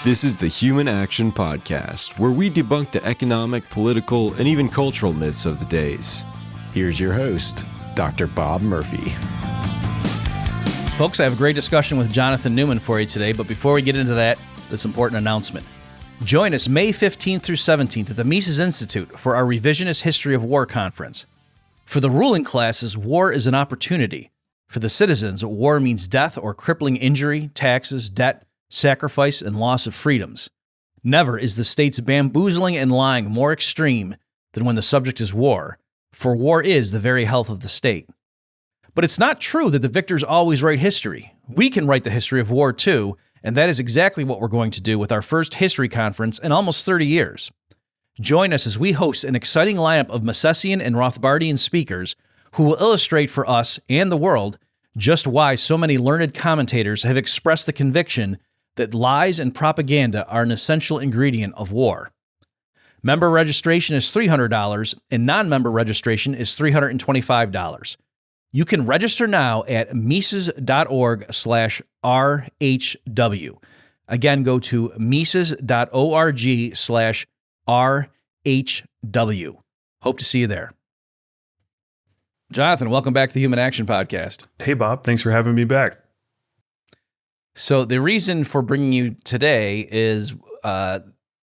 This is the Human Action Podcast, where we debunk the economic, political, and even cultural myths of the days. Here's your host, Dr. Bob Murphy. Folks, I have a great discussion with Jonathan Newman for you today, but before we get into that, this important announcement. Join us May 15th through 17th at the Mises Institute for our Revisionist History of War conference. For the ruling classes, war is an opportunity. For the citizens, war means death or crippling injury, taxes, debt, sacrifice, and loss of freedoms. Never is the state's bamboozling and lying more extreme than when the subject is war, for war is the very health of the state. But it's not true that the victors always write history. We can write the history of war too, and that is exactly what we're going to do with our first history conference in almost 30 years. Join us as we host an exciting lineup of Misesian and Rothbardian speakers who will illustrate for us and the world just why so many learned commentators have expressed the conviction that lies and propaganda are an essential ingredient of war. Member registration is $300 and non-member registration is $325. You can register now at mises.org/RHW. Again, go to mises.org/RHW. Hope to see you there. Jonathan, welcome back to the Human Action Podcast. Hey, Bob. Thanks for having me back. So the reason for bringing you today is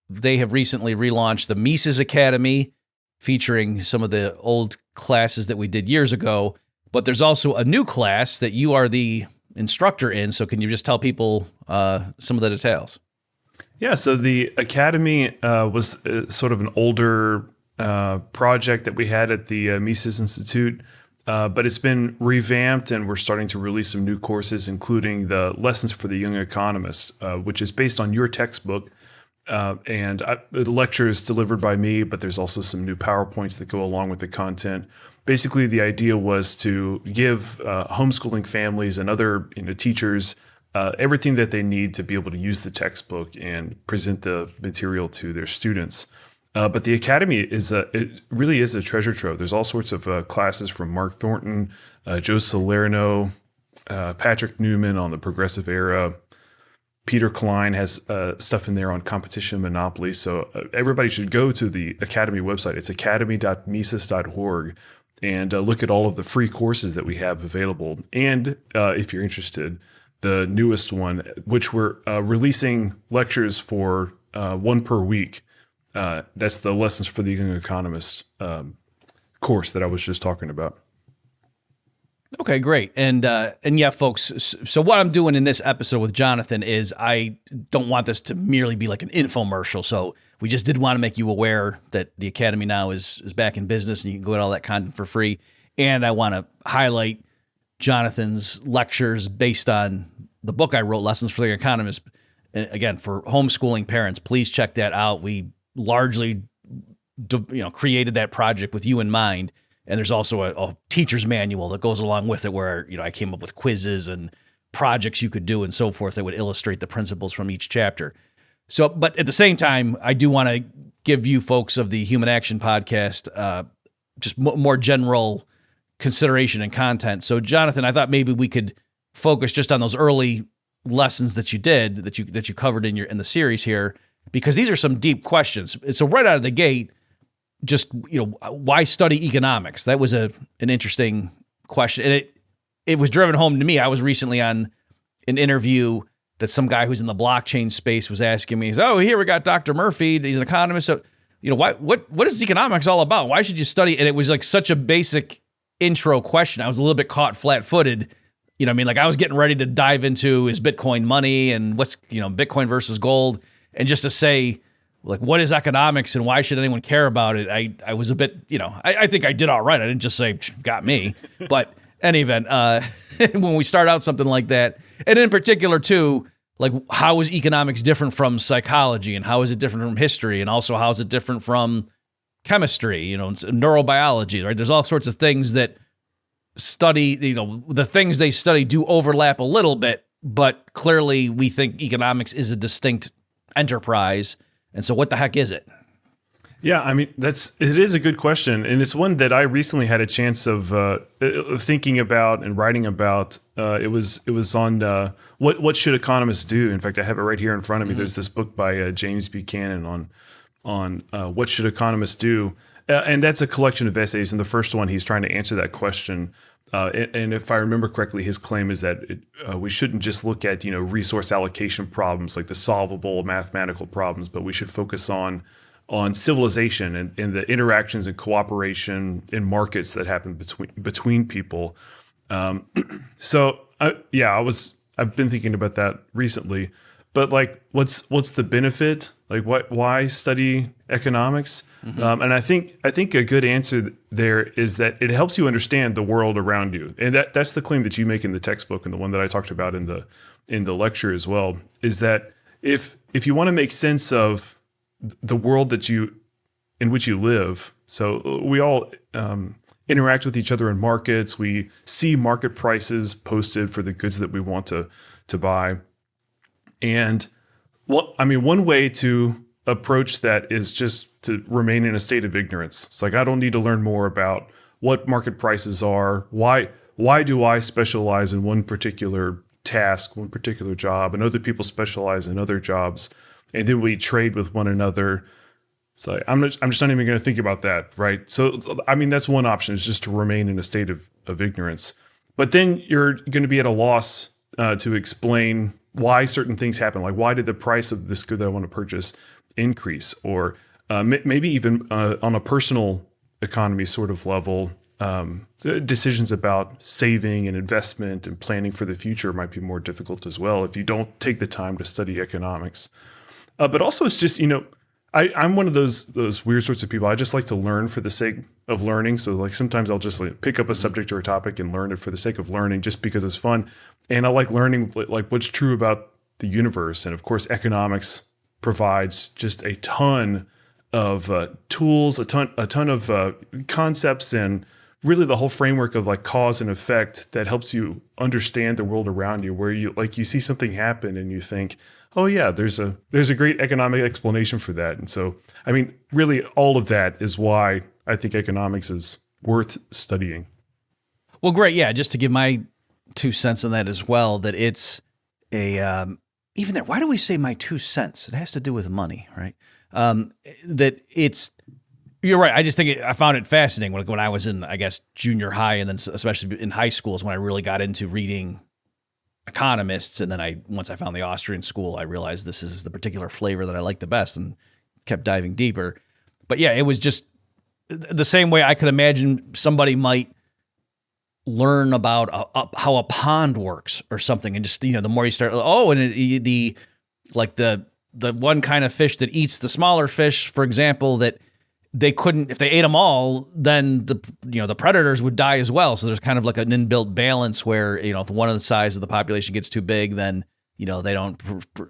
they have recently relaunched the Mises Academy, featuring some of the old classes that we did years ago. But there's also a new class that you are the instructor in. So can you just tell people some of the details? Yeah, so the Academy was sort of an older project that we had at the Mises Institute. But it's been revamped, and we're starting to release some new courses, including the Lessons for the Young Economist, which is based on your textbook. The lecture is delivered by me, but there's also some new PowerPoints that go along with the content. Basically, the idea was to give homeschooling families and other teachers everything that they need to be able to use the textbook and present the material to their students. But the Academy it really is a treasure trove. There's all sorts of classes from Mark Thornton, Joe Salerno, Patrick Newman on the progressive era. Peter Klein has stuff in there on competition monopoly. So everybody should go to the Academy website. It's academy.mises.org and look at all of the free courses that we have available. And if you're interested, the newest one, which we're releasing lectures for one per week. That's the Lessons for the Young Economist course that I was just talking about. Okay, great. And yeah, folks, so what I'm doing in this episode with Jonathan is I don't want this to merely be like an infomercial. So we just did want to make you aware that the Academy now is back in business and you can go get all that content for free. And I want to highlight Jonathan's lectures based on the book I wrote, Lessons for the Economist. Again, for homeschooling parents, please check that out. We largely created that project with you in mind. And there's also a teacher's manual that goes along with it where, I came up with quizzes and projects you could do and so forth that would illustrate the principles from each chapter. So, but at the same time, I do want to give you folks of the Human Action Podcast just more general consideration and content. So, Jonathan, I thought maybe we could focus just on those early lessons that you did, that you covered in the series here, because these are some deep questions. So right out of the gate, just, why study economics? That was an interesting question. And it was driven home to me. I was recently on an interview that some guy who's in the blockchain space was asking me. He's, here we got Dr. Murphy. He's an economist. So, what is economics all about? Why should you study? And it was like such a basic intro question. I was a little bit caught flat-footed. I was getting ready to dive into is Bitcoin money and what's, Bitcoin versus gold. And just to say, like, what is economics and why should anyone care about it? I was a bit, I think I did all right. I didn't just say, got me. But any event, when we start out something like that, and in particular too, like, how is economics different from psychology and how is it different from history? And also how is it different from chemistry, neurobiology, right? There's all sorts of things that study, the things they study do overlap a little bit, but clearly we think economics is a distinct enterprise. And so what the heck is it? Yeah, I mean it is a good question, and it's one that I recently had a chance of thinking about and writing about. It was on what should economists do. In fact, I have it right here in front of me. There's this book by James Buchanan on what should economists do, and that's a collection of essays. And the first one, he's trying to answer that question. And if I remember correctly, his claim is that we shouldn't just look at resource allocation problems like the solvable mathematical problems, but we should focus on civilization and the interactions and cooperation in markets that happen between people. So I've been thinking about that recently. But like, what's the benefit? Like, why study economics? Mm-hmm. And I think a good answer there is that it helps you understand the world around you, and that's the claim that you make in the textbook, and the one that I talked about in the lecture as well. Is that if you want to make sense of the world in which you live, so we all interact with each other in markets. We see market prices posted for the goods that we want to buy. And one way to approach that is just to remain in a state of ignorance. It's like, I don't need to learn more about what market prices are. Why do I specialize in one particular task, one particular job, and other people specialize in other jobs, and then we trade with one another? So I'm just not even going to think about that, right? So, I mean, that's one option, is just to remain in a state of ignorance. But then you're going to be at a loss to explain why certain things happen. Like, why did the price of this good that I want to purchase increase? Or maybe even on a personal economy sort of level, decisions about saving and investment and planning for the future might be more difficult as well if you don't take the time to study economics. But also, it's just, I'm one of those weird sorts of people. I just like to learn for the sake of learning. So like sometimes I'll just pick up a subject or a topic and learn it for the sake of learning, just because it's fun. And I like learning like what's true about the universe. And of course, economics provides just a ton of tools, a ton of concepts, and really the whole framework of like cause and effect that helps you understand the world around you, where you see something happen and you think, oh yeah, there's a great economic explanation for that. And so, I mean, really all of that is why I think economics is worth studying. Well, great. Yeah. Just to give my 2 cents on that as well, that it's even there, why do we say my 2 cents? It has to do with money, right? That it's, you're right. I just think I found it fascinating when I was in, I guess, junior high, and then especially in high school is when I really got into reading economists. And then once I found the Austrian school, I realized this is the particular flavor that I like the best, and kept diving deeper. But yeah, it was just the same way I could imagine somebody might learn about how a pond works or something. And just, the more you start, and the one kind of fish that eats the smaller fish, for example, that they couldn't, if they ate them all, then the predators would die as well. So there's kind of like an inbuilt balance where, if one of the size of the population gets too big, then, they don't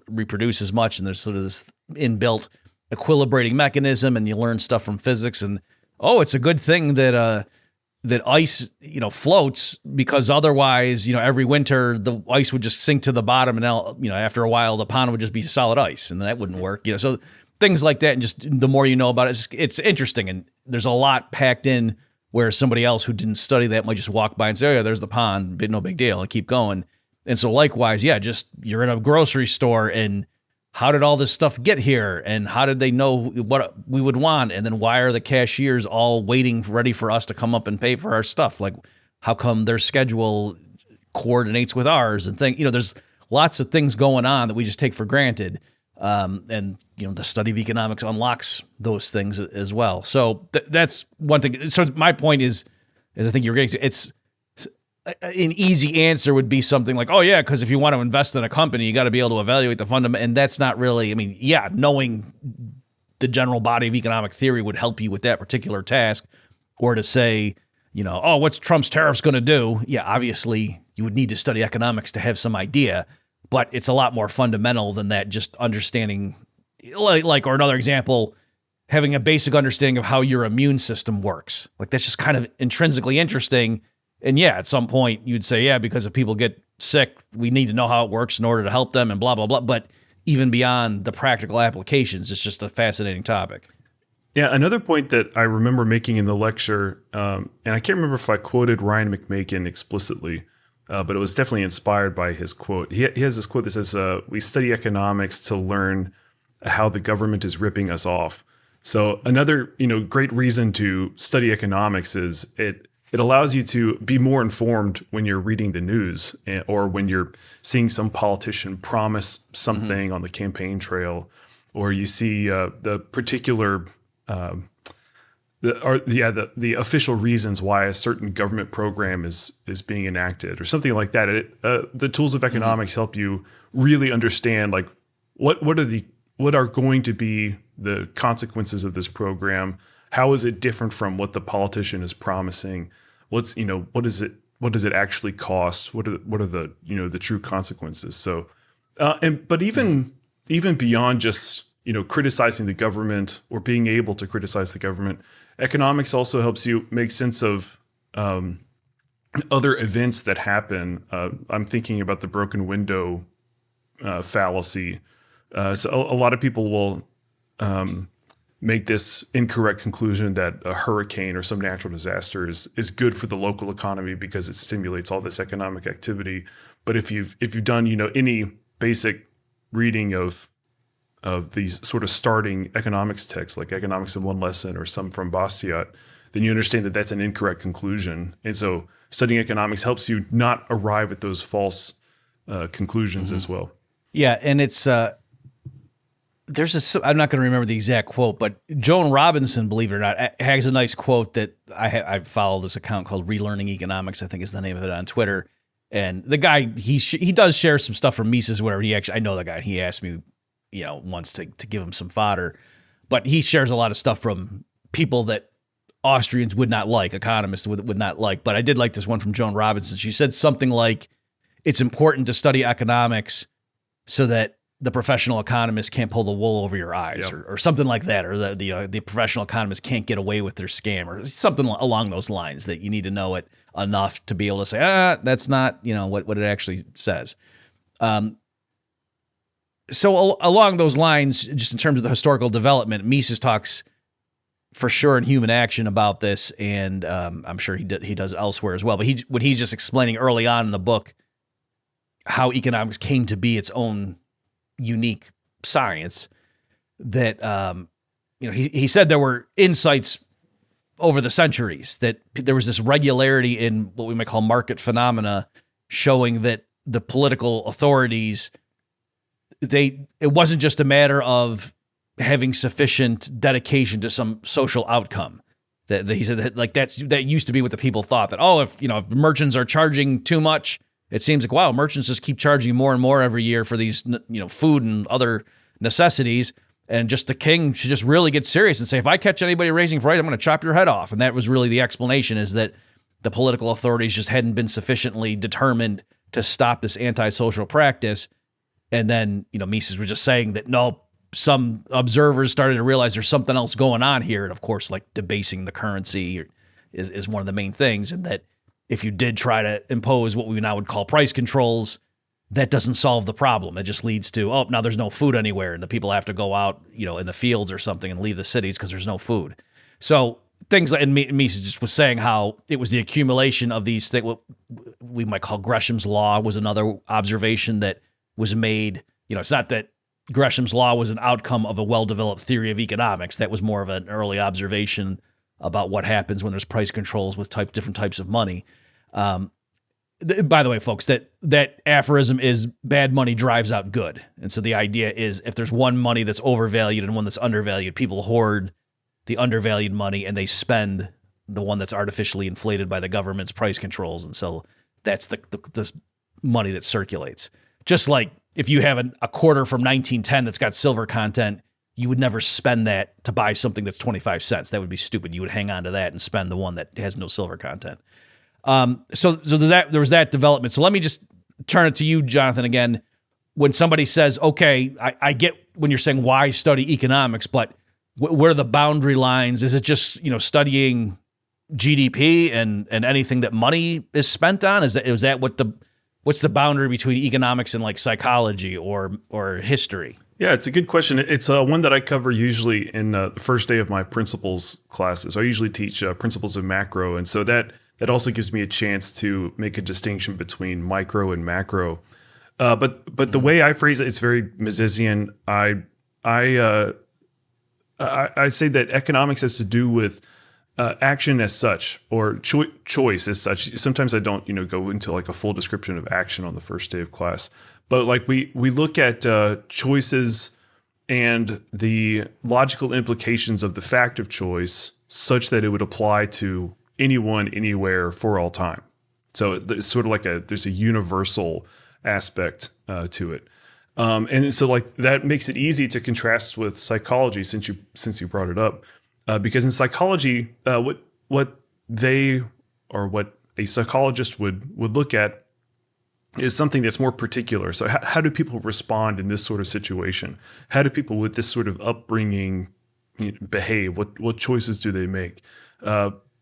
reproduce as much. And there's sort of this inbuilt equilibrating mechanism, and you learn stuff from physics, and, it's a good thing that ice, floats, because otherwise, every winter the ice would just sink to the bottom, and after a while the pond would just be solid ice, and that wouldn't work. So things like that, and just the more you know about it, it's interesting, and there's a lot packed in where somebody else who didn't study that might just walk by and say, oh yeah, there's the pond, no big deal, and keep going. And so likewise, yeah, just you're in a grocery store, and how did all this stuff get here? And how did they know what we would want? And then why are the cashiers all waiting, ready for us to come up and pay for our stuff? Like, how come their schedule coordinates with ours? And there's lots of things going on that we just take for granted. And the study of economics unlocks those things as well. So that's one thing. So my point is I think you're getting to, it's an easy answer would be something like, oh yeah, because if you want to invest in a company, you got to be able to evaluate the fundament. And that's not really, knowing the general body of economic theory would help you with that particular task. Or to say, what's Trump's tariffs going to do? Yeah, obviously you would need to study economics to have some idea, but it's a lot more fundamental than that. Just understanding, or another example, having a basic understanding of how your immune system works. Like, that's just kind of intrinsically interesting. And yeah, at some point you'd say, yeah, because if people get sick, we need to know how it works in order to help them, and blah, blah, blah. But even beyond the practical applications, it's just a fascinating topic. Yeah, another point that I remember making in the lecture, and I can't remember if I quoted Ryan McMakin explicitly, but it was definitely inspired by his quote. He has this quote that says, "We study economics to learn how the government is ripping us off." So another, great reason to study economics is it allows you to be more informed when you're reading the news or when you're seeing some politician promise something on the campaign trail, or you see the particular the official reasons why a certain government program is being enacted or something like that. The tools of economics help you really understand like what are going to be the consequences of this program. How is it different from what the politician is promising? What does it actually cost? What are the the true consequences? So, but even beyond just criticizing the government or being able to criticize the government, economics also helps you make sense of other events that happen. I'm thinking about the broken window fallacy. So a lot of people will make this incorrect conclusion that a hurricane or some natural disaster is good for the local economy because it stimulates all this economic activity. But if you've done any basic reading of these sort of starting economics texts like Economics in One Lesson or some from Bastiat, then you understand that that's an incorrect conclusion. And so studying economics helps you not arrive at those false conclusions as well. Yeah, and it's I'm not going to remember the exact quote, but Joan Robinson, believe it or not, has a nice quote that I follow this account called Relearning Economics, I think is the name of it on Twitter. And the guy, he does share some stuff from Mises, whatever. I know the guy. He asked me, once to give him some fodder, but he shares a lot of stuff from people that Austrians would not like, economists would not like. But I did like this one from Joan Robinson. She said something like, it's important to study economics so that the professional economist can't pull the wool over your eyes, or something like that, or the professional economist can't get away with their scam, or something along those lines, that you need to know it enough to be able to say, that's not, what it actually says. So along those lines, just in terms of the historical development, Mises talks for sure in Human Action about this, and I'm sure he does elsewhere as well. But he's just explaining early on in the book how economics came to be its own unique science, that he said there were insights over the centuries that there was this regularity in what we might call market phenomena, showing that the political authorities, it wasn't just a matter of having sufficient dedication to some social outcome. That he said that used to be what the people thought, that if merchants are charging too much, it seems like, wow, merchants just keep charging more and more every year for these, food and other necessities. And just the king should just really get serious and say, if I catch anybody raising price, I'm going to chop your head off. And that was really the explanation, is that the political authorities just hadn't been sufficiently determined to stop this antisocial practice. And then, Mises was just saying that, no, some observers started to realize there's something else going on here. And of course, like debasing the currency is one of the main things. And that if you did try to impose what we now would call price controls, that doesn't solve the problem. It just leads to, now there's no food anywhere, and the people have to go out, in the fields or something and leave the cities because there's no food. So things like, and Mises just was saying how it was the accumulation of these things, what we might call Gresham's law was another observation that was made. It's not that Gresham's law was an outcome of a well-developed theory of economics. That was more of an early observation about what happens when there's price controls with different types of money. By the way, folks, that aphorism is bad money drives out good. And so the idea is, if there's one money that's overvalued and one that's undervalued, people hoard the undervalued money and they spend the one that's artificially inflated by the government's price controls. And so that's the money that circulates. Just like if you have a quarter from 1910 that's got silver content, you would never spend that to buy something that's 25 cents. That would be stupid. You would hang on to that and spend the one that has no silver content. So there was that development. So let me just turn it to you, Jonathan, again. When somebody says, okay, I get when you're saying why study economics, but where are the boundary lines? Is it just, studying GDP and anything that money is spent on? Is that what's the boundary between economics and like psychology or history? Yeah, it's a good question. It's one that I cover usually in the first day of my principles classes. I usually teach principles of macro, and so that also gives me a chance to make a distinction between micro and macro. But the way I phrase it, it's very Misesian. I say that economics has to do with action as such, or choice as such. Sometimes I don't, go into like a full description of action on the first day of class. But like we look at choices and the logical implications of the fact of choice such that it would apply to anyone, anywhere, for all time. So it's sort of like there's a universal aspect to it. And so like that makes it easy to contrast with psychology since you brought it up. Because in psychology, what a psychologist would look at is something that's more particular. So how do people respond in this sort of situation? How do people with this sort of upbringing behave? What choices do they make?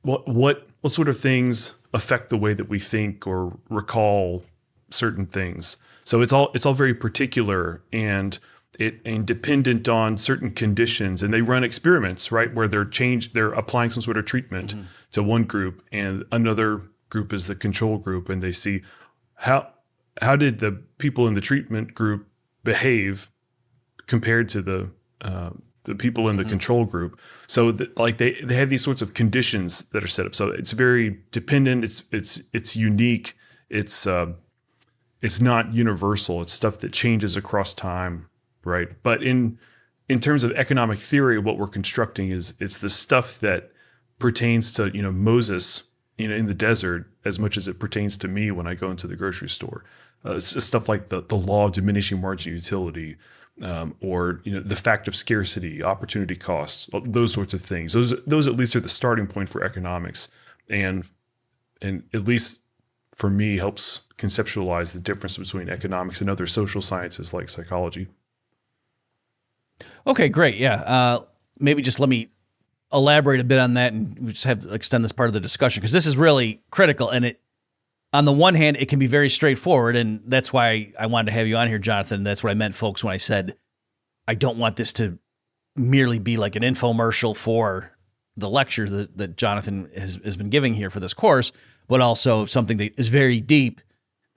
What sort of things affect the way that we think or recall certain things? So it's all very particular and dependent on certain conditions, and they run experiments, right, where they're applying some sort of treatment to one group, and another group is the control group, and they see how did the people in the treatment group behave compared to the people in the control group. So they have these sorts of conditions that are set up. So it's very dependent. It's unique. It's not universal. It's stuff that changes across time, right? But in terms of economic theory, what we're constructing it's the stuff that pertains to Moses in the desert as much as it pertains to me when I go into the grocery store. It's just stuff like the law of diminishing marginal utility, or the fact of scarcity, opportunity costs, those sorts of things. Those at least are the starting point for economics, and at least for me helps conceptualize the difference between economics and other social sciences like psychology. Okay, great. Yeah. Maybe just let me elaborate a bit on that, and we just have to extend this part of the discussion because this is really critical. And on the one hand, it can be very straightforward, and that's why I wanted to have you on here, Jonathan. That's what I meant, folks, when I said I don't want this to merely be like an infomercial for the lecture that Jonathan has been giving here for this course, but also something that is very deep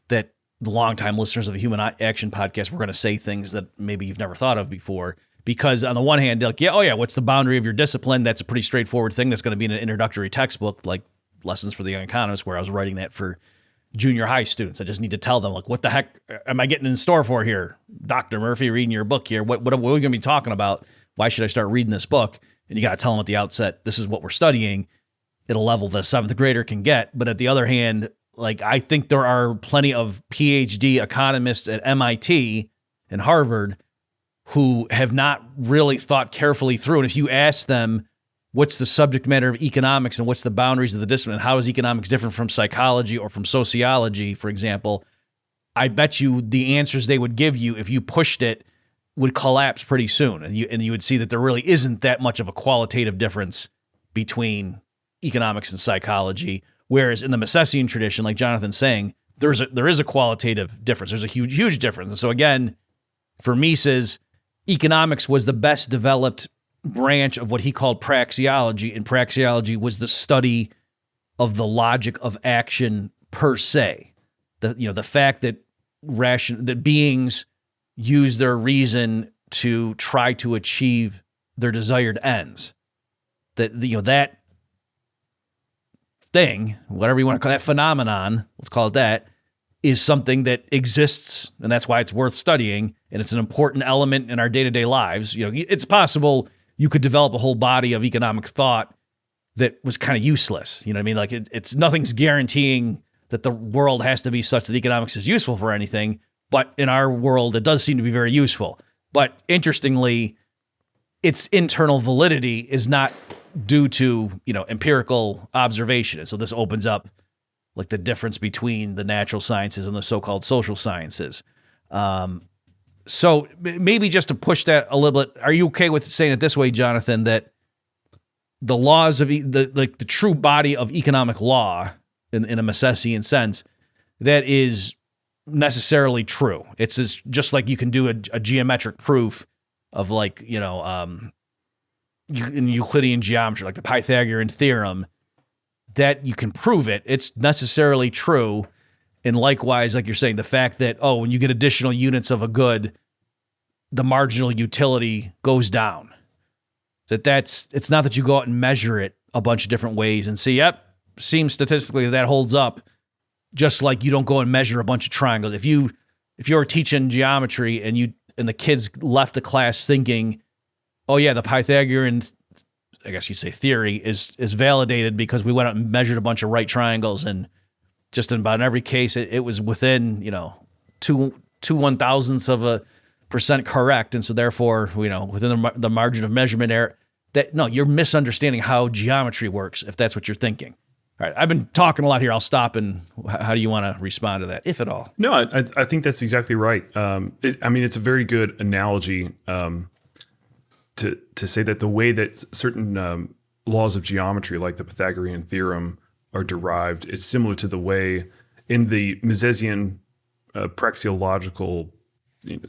that the longtime listeners of the Human Action Podcast, we're going to say things that maybe you've never thought of before. Because on the one hand, like, what's the boundary of your discipline? That's a pretty straightforward thing that's going to be in an introductory textbook, like Lessons for the Young Economist, where I was writing that for junior high students. I just need to tell them, like, what the heck am I getting in store for here? Dr. Murphy, reading your book here. What are we going to be talking about? Why should I start reading this book? And you got to tell them at the outset, this is what we're studying at a level that a seventh grader can get. But at the other hand, like, I think there are plenty of PhD economists at MIT and Harvard who have not really thought carefully through. And if you ask them, what's the subject matter of economics and what's the boundaries of the discipline? How is economics different from psychology or from sociology, for example? I bet you the answers they would give you, if you pushed it, would collapse pretty soon. And you would see that there really isn't that much of a qualitative difference between economics and psychology. Whereas in the Misesian tradition, like Jonathan's saying, there is a qualitative difference. There's a huge difference. And so again, for Mises, economics was the best developed branch of what he called praxeology, and praxeology was the study of the logic of action per se. The fact that that beings use their reason to try to achieve their desired ends. That thing, whatever you want to call that phenomenon, let's call it that, is something that exists, and that's why it's worth studying, and it's an important element in our day-to-day lives. It's possible you could develop a whole body of economic thought that was kind of useless. You know what I mean? Like it's nothing's guaranteeing that the world has to be such that economics is useful for anything, but in our world, it does seem to be very useful. But interestingly, its internal validity is not due to, empirical observation. And so this opens up like the difference between the natural sciences and the so-called social sciences. So maybe just to push that a little bit, are you okay with saying it this way, Jonathan, that the laws of the true body of economic law in a Misesian sense, that is necessarily true? It's just like you can do a geometric proof of like, in Euclidean geometry, like the Pythagorean theorem, that you can prove it. It's necessarily true. And likewise, like you're saying, the fact that, when you get additional units of a good, the marginal utility goes down. It's not that you go out and measure it a bunch of different ways and see, seems statistically that holds up, just like you don't go and measure a bunch of triangles. If you were teaching geometry and the kids left the class thinking, the Pythagorean, I guess you say theory is validated because we went out and measured a bunch of right triangles, and just in about every case it was within, 2/1000ths of a percent correct, and so therefore, within the margin of measurement error, you're misunderstanding how geometry works if that's what you're thinking. All right, I've been talking a lot here. I'll stop. And how do you want to respond to that, if at all? No, I think that's exactly right. It's a very good analogy to say that the way that certain laws of geometry, like the Pythagorean theorem, are derived, is similar to the way in the Misesian praxeological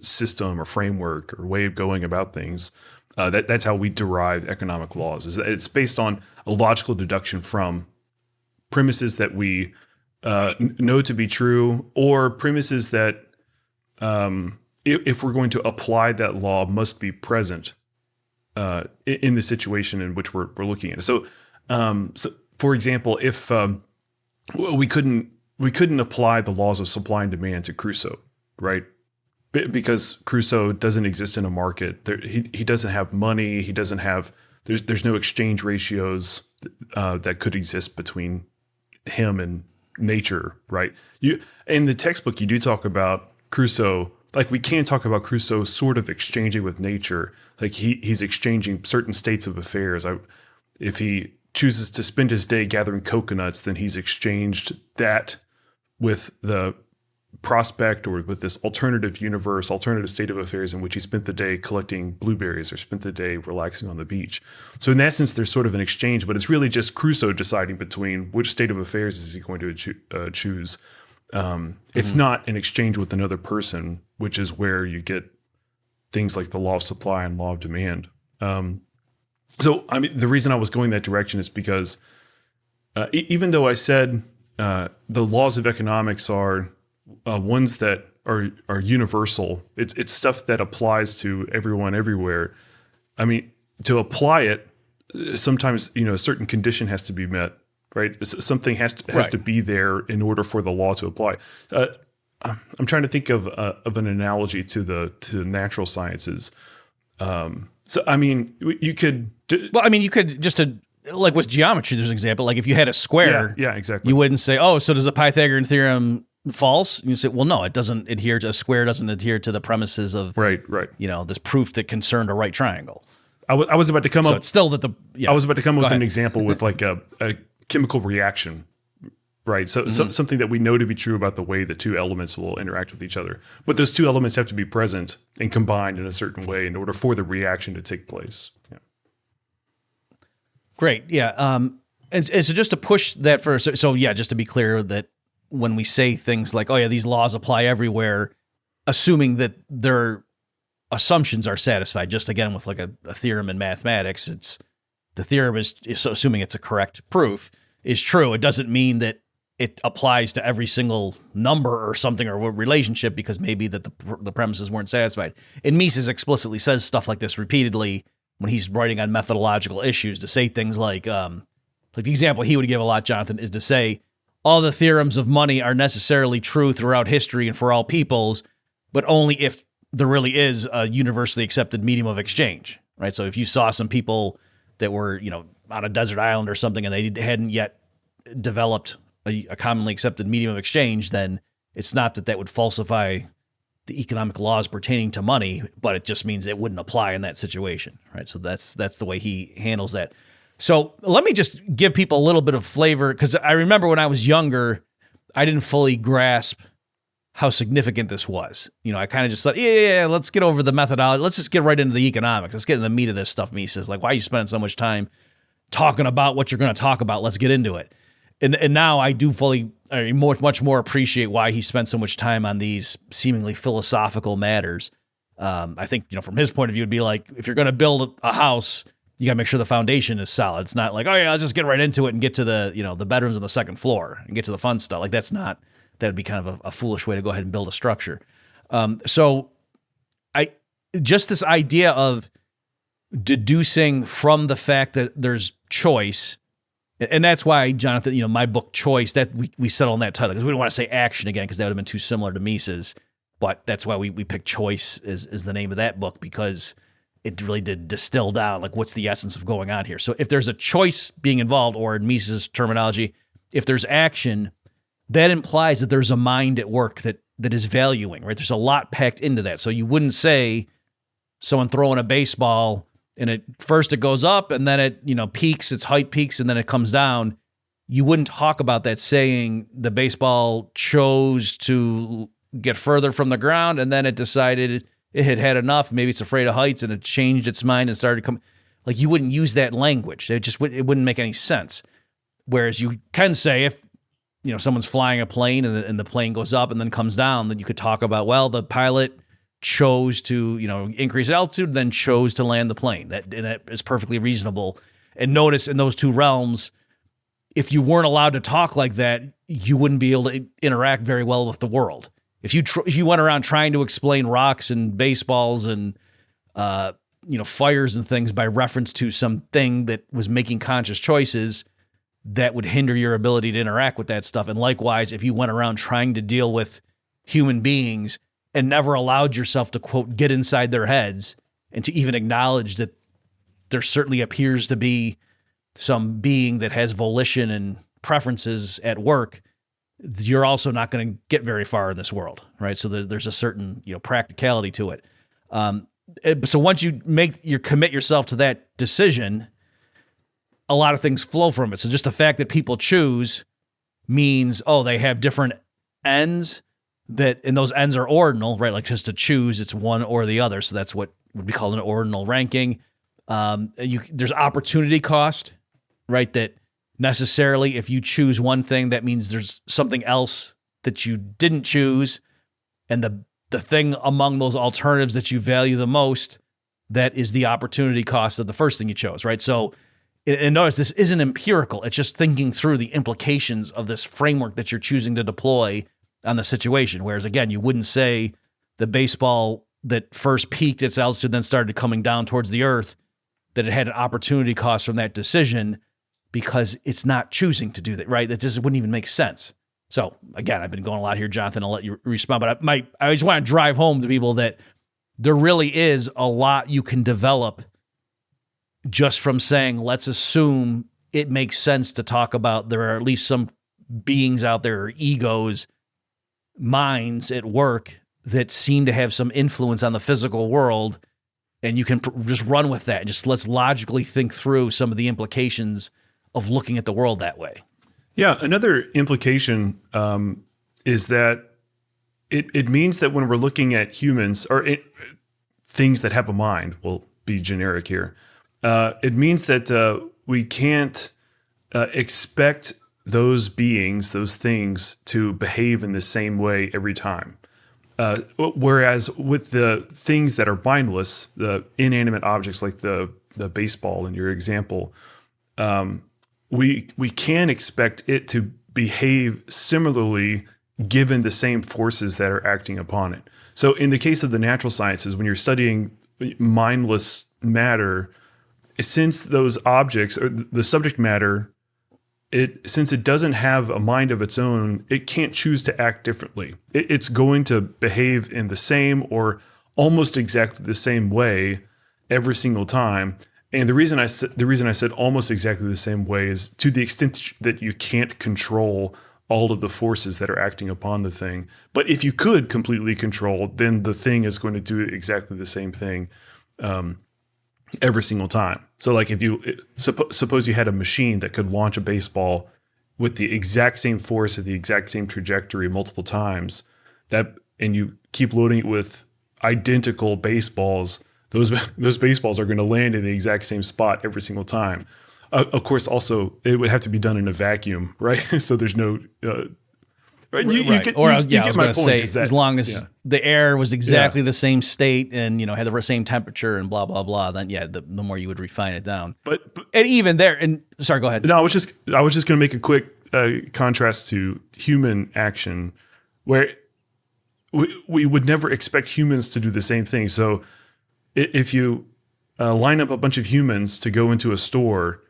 system or framework or way of going about things. That's how we derive economic laws. Is that it's based on a logical deduction from premises that we know to be true, or premises that, if we're going to apply that law, must be present in the situation in which we're looking at it. So for example, if we couldn't apply the laws of supply and demand to Crusoe, right? Because Crusoe doesn't exist in a market. He doesn't have money. He doesn't have. There's no exchange ratios that could exist between him and nature, right? In the textbook, you do talk about Crusoe. Like, we can talk about Crusoe sort of exchanging with nature. Like he's exchanging certain states of affairs. If he chooses to spend his day gathering coconuts, then he's exchanged that with the prospect or with this alternative state of affairs in which he spent the day collecting blueberries or spent the day relaxing on the beach. So in that sense, there's sort of an exchange, but it's really just Crusoe deciding between which state of affairs is he going to choose. It's not an exchange with another person, which is where you get things like the law of supply and law of demand. So the reason I was going that direction is because even though I said the laws of economics are ones that are universal. It's stuff that applies to everyone everywhere. To apply it, sometimes a certain condition has to be met, right? Something has to be there in order for the law to apply. I'm trying to think of an analogy to the natural sciences. You could. You could just like with geometry. There's an example. Like if you had a square, yeah, exactly. You wouldn't say, so does the Pythagorean theorem false? You say, well, no, it doesn't adhere to a square. Doesn't adhere to the premises of right. This proof that concerned a right triangle. I was about to come up. It's still that I was about to come up with an example with like a chemical reaction, right? So, something that we know to be true about the way the two elements will interact with each other, but those two elements have to be present and combined in a certain way in order for the reaction to take place. Yeah. Great, yeah. And so just to push that for just to be clear that when we say things like, these laws apply everywhere, assuming that their assumptions are satisfied, just again with like a theorem in mathematics, it's the theorem is assuming it's a correct proof is true. It doesn't mean that it applies to every single number or something or relationship because maybe that the premises weren't satisfied. And Mises explicitly says stuff like this repeatedly when he's writing on methodological issues, to say things like the example he would give a lot, Jonathan, is to say, all the theorems of money are necessarily true throughout history and for all peoples, but only if there really is a universally accepted medium of exchange, right? So if you saw some people that were, on a desert island or something and they hadn't yet developed a commonly accepted medium of exchange, then it's not that would falsify the economic laws pertaining to money, but it just means it wouldn't apply in that situation, right? So that's the way he handles that. So let me just give people a little bit of flavor, because I remember when I was younger, I didn't fully grasp how significant this was. I kind of just thought, let's get over the methodology. Let's just get right into the economics. Let's get in the meat of this stuff, Mises. Like, why are you spending so much time talking about what you're going to talk about? Let's get into it. And now I do much more appreciate why he spent so much time on these seemingly philosophical matters. I think, from his point of view, it'd be like, if you're going to build a house, you got to make sure the foundation is solid. It's not like, oh yeah, let's just get right into it and get to the, the bedrooms on the second floor and get to the fun stuff. Like that'd be kind of a foolish way to go ahead and build a structure. So just this idea of deducing from the fact that there's choice. And that's why, Jonathan, my book Choice, that we settled on that title because we don't want to say action again because that would have been too similar to Mises. But that's why we picked Choice as the name of that book, because it really did distill down like what's the essence of going on here. So if there's a choice being involved, or in Mises' terminology, if there's action, that implies that there's a mind at work that is valuing, right? There's a lot packed into that. So you wouldn't say someone throwing a baseball and it goes up and then it, peaks, its height peaks and then it comes down. You wouldn't talk about that saying the baseball chose to get further from the ground and then it decided it had had enough. Maybe it's afraid of heights and it changed its mind and started coming. Like, you wouldn't use that language. It wouldn't make any sense. Whereas you can say if, someone's flying a plane and the plane goes up and then comes down, then you could talk about, well, the pilot chose to, increase altitude, then chose to land the plane. That is perfectly reasonable. And notice in those two realms, if you weren't allowed to talk like that, you wouldn't be able to interact very well with the world. If you went around trying to explain rocks and baseballs and fires and things by reference to something that was making conscious choices, that would hinder your ability to interact with that stuff. And likewise, if you went around trying to deal with human beings and never allowed yourself to, quote, get inside their heads and to even acknowledge that there certainly appears to be some being that has volition and preferences at work, you're also not going to get very far in this world, right? So there's a certain, practicality to it. So once you commit yourself to that decision, a lot of things flow from it. So just the fact that people choose means, they have different ends, and those ends are ordinal, right? Like, just to choose, it's one or the other. So that's what would be called an ordinal ranking. There's opportunity cost, right? That necessarily, if you choose one thing, that means there's something else that you didn't choose. And the thing among those alternatives that you value the most, that is the opportunity cost of the first thing you chose, right? So, and notice this isn't empirical. It's just thinking through the implications of this framework that you're choosing to deploy on the situation. Whereas, again, you wouldn't say the baseball that first peaked its altitude, then started coming down towards the earth, that it had an opportunity cost from that decision, because it's not choosing to do that, right? That just wouldn't even make sense. So, again, I've been going a lot here, Jonathan. I'll let you respond, but I just want to drive home to people that there really is a lot you can develop just from saying, let's assume it makes sense to talk about there are at least some beings out there, or egos, minds at work that seem to have some influence on the physical world, and you can just run with that. Just let's logically think through some of the implications of looking at the world that way. Yeah, another implication is that it means that when we're looking at humans, or things that have a mind, we'll be generic here, it means that we can't expect those beings, those things, to behave in the same way every time. Whereas with the things that are mindless, the inanimate objects like the baseball in your example, we can expect it to behave similarly given the same forces that are acting upon it. So in the case of the natural sciences, when you're studying mindless matter, since those objects, or the subject matter, since it doesn't have a mind of its own, it can't choose to act differently. It's going to behave in the same or almost exactly the same way every single time. And the reason I said almost exactly the same way is to the extent that you can't control all of the forces that are acting upon the thing. But if you could completely control, then the thing is going to do exactly the same thing every single time. So like if you suppose you had a machine that could launch a baseball with the exact same force at the exact same trajectory multiple times, and you keep loading it with identical baseballs, those baseballs are going to land in the exact same spot every single time. Of course, also it would have to be done in a vacuum, right? So there's no Right? I was going to say, is that, as long as the air was exactly the same state and, had the same temperature and blah, blah, blah, then the more you would refine it down. But and even there, and sorry, go ahead. No, I was just going to make a quick contrast to human action, where we would never expect humans to do the same thing. So if you line up a bunch of humans to go into a store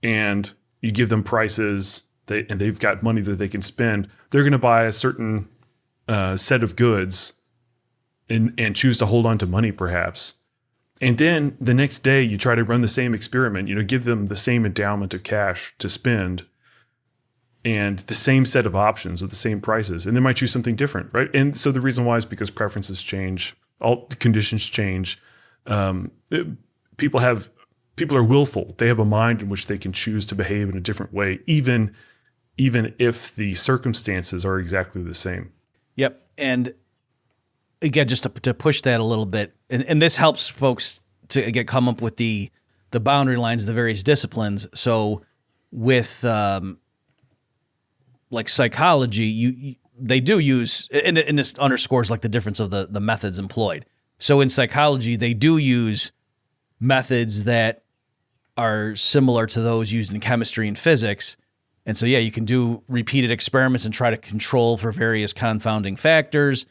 and you give them prices, and they've got money that they can spend, they're going to buy a certain set of goods and choose to hold on to money perhaps. And then the next day you try to run the same experiment, give them the same endowment of cash to spend and the same set of options with the same prices, and they might choose something different, right? And so the reason why is because preferences change, all conditions change. People are willful. They have a mind in which they can choose to behave in a different way, even if the circumstances are exactly the same. Yep. And again, just to push that a little bit, and this helps folks to come up with the boundary lines of the various disciplines. So with like psychology, they do use, and this underscores like the difference of the methods employed. So in psychology, they do use methods that are similar to those used in chemistry and physics. And so, you can do repeated experiments and try to control for various confounding factors.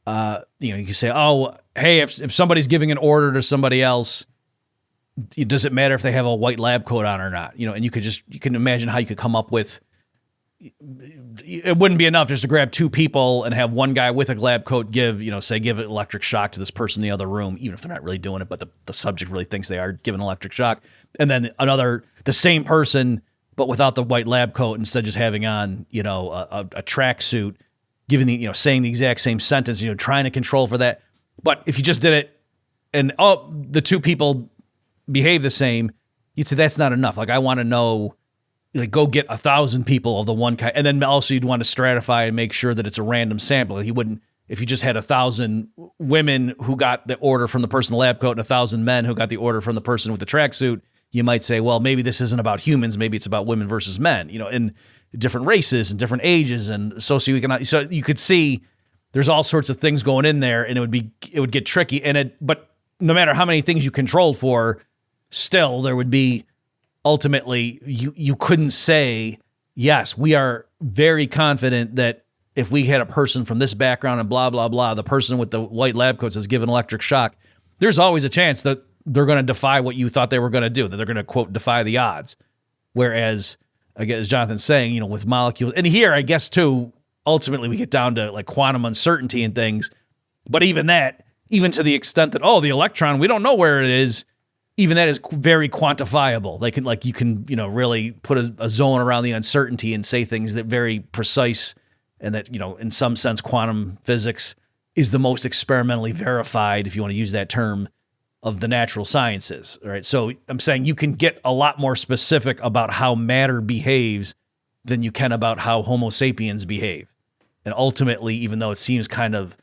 You can say, oh, hey, if somebody's giving an order to somebody else, does it matter if they have a white lab coat on or not? And you can imagine how you could come up with, it wouldn't be enough just to grab two people and have one guy with a lab coat give electric shock to this person in the other room, even if they're not really doing it, but the subject really thinks they are giving electric shock. And then the same person, but without the white lab coat, instead of just having on, a tracksuit, giving saying the exact same sentence, trying to control for that. But if you just did it and, the two people behave the same, you'd say that's not enough. Like, I want to know, like, go get 1,000 people of the one kind. And then also you'd want to stratify and make sure that it's a random sample. Like, you wouldn't, if you just had 1,000 women who got the order from the person in the lab coat and 1,000 men who got the order from the person with the tracksuit, you might say, well, maybe this isn't about humans. Maybe it's about women versus men, in different races and different ages and socioeconomic. So you could see there's all sorts of things going in there, and it would get tricky. But no matter how many things you controlled for, still there would be, ultimately, you couldn't say, yes, we are very confident that if we had a person from this background and blah, blah, blah, the person with the white lab coats is given electric shock, there's always a chance that they're going to defy what you thought they were going to do, that they're going to, quote, defy the odds. Whereas, again, as Jonathan's saying, with molecules, and here, I guess, too, ultimately we get down to like quantum uncertainty and things. But even to the extent that, the electron, we don't know where it is, even that is very quantifiable. You can really put a zone around the uncertainty and say things that very precise, and that, in some sense, quantum physics is the most experimentally verified, if you want to use that term, of the natural sciences, right? So I'm saying you can get a lot more specific about how matter behaves than you can about how Homo sapiens behave. And ultimately, even though it seems kind of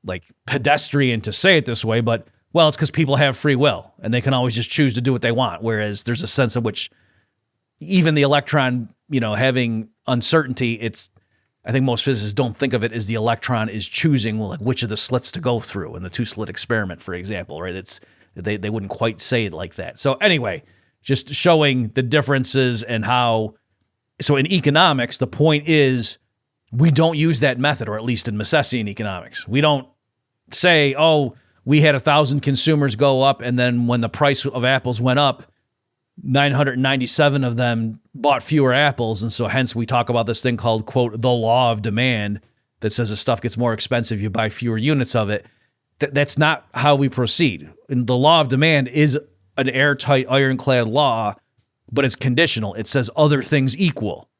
like pedestrian to say it this way, but it's because people have free will and they can always just choose to do what they want. Whereas there's a sense in which even the electron, having uncertainty, I think most physicists don't think of it as the electron is choosing which of the slits to go through in the two-slit experiment, for example, right? They wouldn't quite say it like that. So anyway, just showing the differences and how. So in economics, the point is we don't use that method, or at least in Misesian economics, we don't say, we had 1,000 consumers go up, and then when the price of apples went up, 997 of them bought fewer apples. And so hence we talk about this thing called, quote, the law of demand, that says if stuff gets more expensive, you buy fewer units of it. That's not how we proceed. And the law of demand is an airtight, ironclad law, but it's conditional. It says other things equal.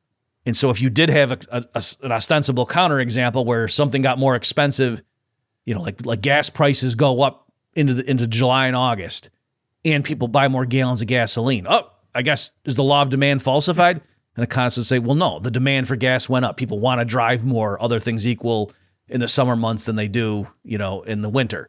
And so if you did have an ostensible counterexample where something got more expensive, like gas prices go up into July and August, and people buy more gallons of gasoline. I guess, is the law of demand falsified? And economists would say, well, no, the demand for gas went up. People want to drive more, other things equal, in the summer months than they do, in the winter.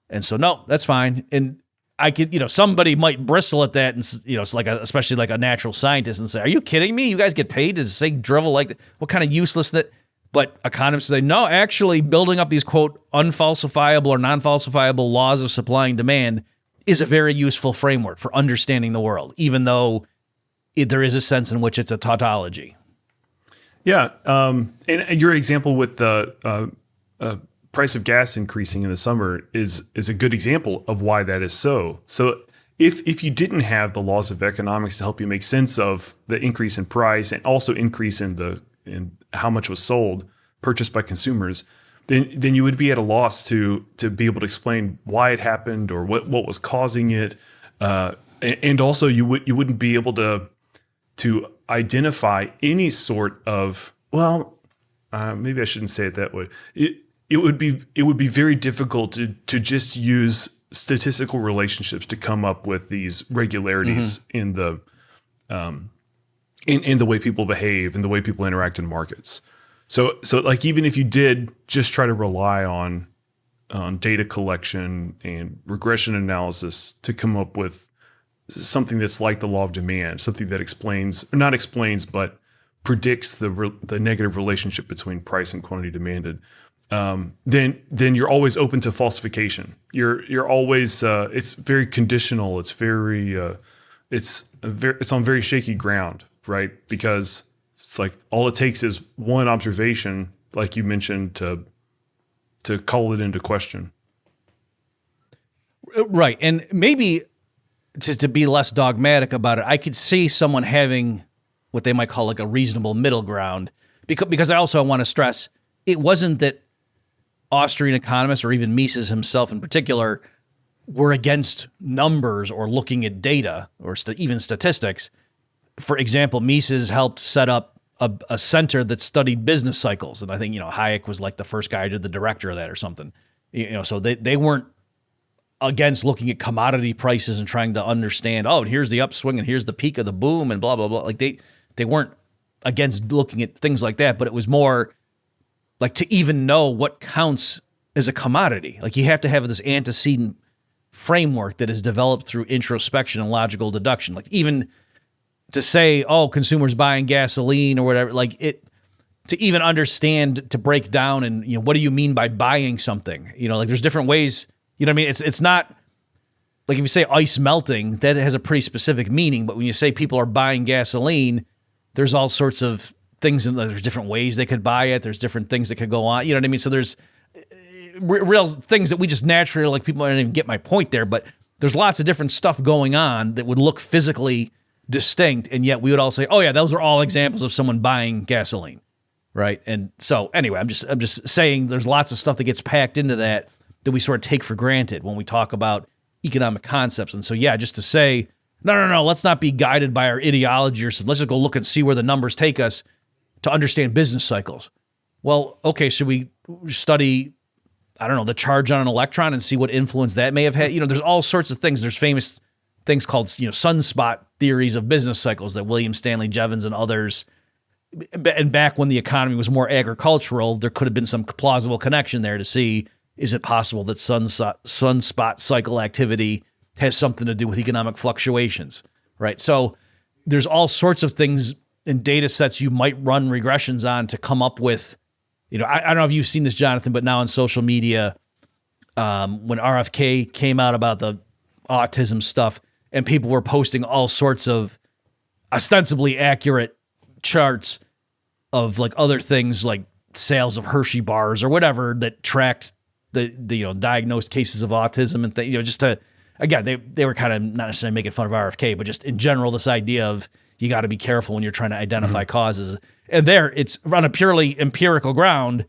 And so, no, that's fine. And I could, somebody might bristle at that, and it's especially like a natural scientist, and say, "Are you kidding me? You guys get paid to say drivel like that? What kind of useless that?" But economists say, no, actually building up these, quote, unfalsifiable or non-falsifiable laws of supply and demand is a very useful framework for understanding the world, even though there is a sense in which it's a tautology. Yeah. And your example with the price of gas increasing in the summer is a good example of why that is so. So if you didn't have the laws of economics to help you make sense of the increase in price and also increase in how much was sold, purchased by consumers, then you would be at a loss to be able to explain why it happened or what was causing it, and also you wouldn't be able to identify any sort of, maybe I shouldn't say it that way. It would be very difficult to just use statistical relationships to come up with these regularities in the in the way people behave and the way people interact in markets. So like even if you did just try to rely on data collection and regression analysis to come up with something that's like the law of demand, something that not explains, but predicts the negative relationship between price and quantity demanded, then you're always open to falsification. You're always it's very conditional. It's on very shaky ground, right? Because it's like all it takes is one observation, like you mentioned, to call it into question. Right, and maybe just to be less dogmatic about it, I could see someone having what they might call like a reasonable middle ground, because I also want to stress it wasn't that Austrian economists or even Mises himself in particular were against numbers or looking at data or even statistics. For example, Mises helped set up a center that studied business cycles, and I think Hayek was like the first guy to the director of that or something. So they weren't against looking at commodity prices and trying to understand, here's the upswing and here's the peak of the boom and blah blah blah. Like they weren't against looking at things like that, but it was more like to even know what counts as a commodity. Like you have to have this antecedent framework that is developed through introspection and logical deduction. Like even to say, consumers buying gasoline or whatever, like to even understand, to break down and, what do you mean by buying something? Like there's different ways, what I mean? It's not like if you say ice melting, that has a pretty specific meaning. But when you say people are buying gasoline, there's all sorts of things, there's different ways they could buy it. There's different things that could go on. You know what I mean? So there's real things that we just naturally, like people don't even get my point there, but there's lots of different stuff going on that would look physically distinct. And yet we would all say, those are all examples of someone buying gasoline. Right. And so anyway, I'm just saying there's lots of stuff that gets packed into that we sort of take for granted when we talk about economic concepts. And so, just to say, no, let's not be guided by our ideology or something. Let's just go look and see where the numbers take us to understand business cycles. Well, okay, should we study, the charge on an electron and see what influence that may have had? There's all sorts of things. There's famous things called, sunspot theories of business cycles that William Stanley Jevons and others, and back when the economy was more agricultural, there could have been some plausible connection there to see, is it possible that sunspot cycle activity has something to do with economic fluctuations, right? So there's all sorts of things in data sets you might run regressions on to come up with, I don't know if you've seen this, Jonathan, but now on social media, when RFK came out about the autism stuff and people were posting all sorts of ostensibly accurate charts of like other things like sales of Hershey bars or whatever that tracked the diagnosed cases of autism and just to, again, they were kind of not necessarily making fun of RFK, but just in general, this idea of you got to be careful when you're trying to identify causes. And there, it's on a purely empirical ground.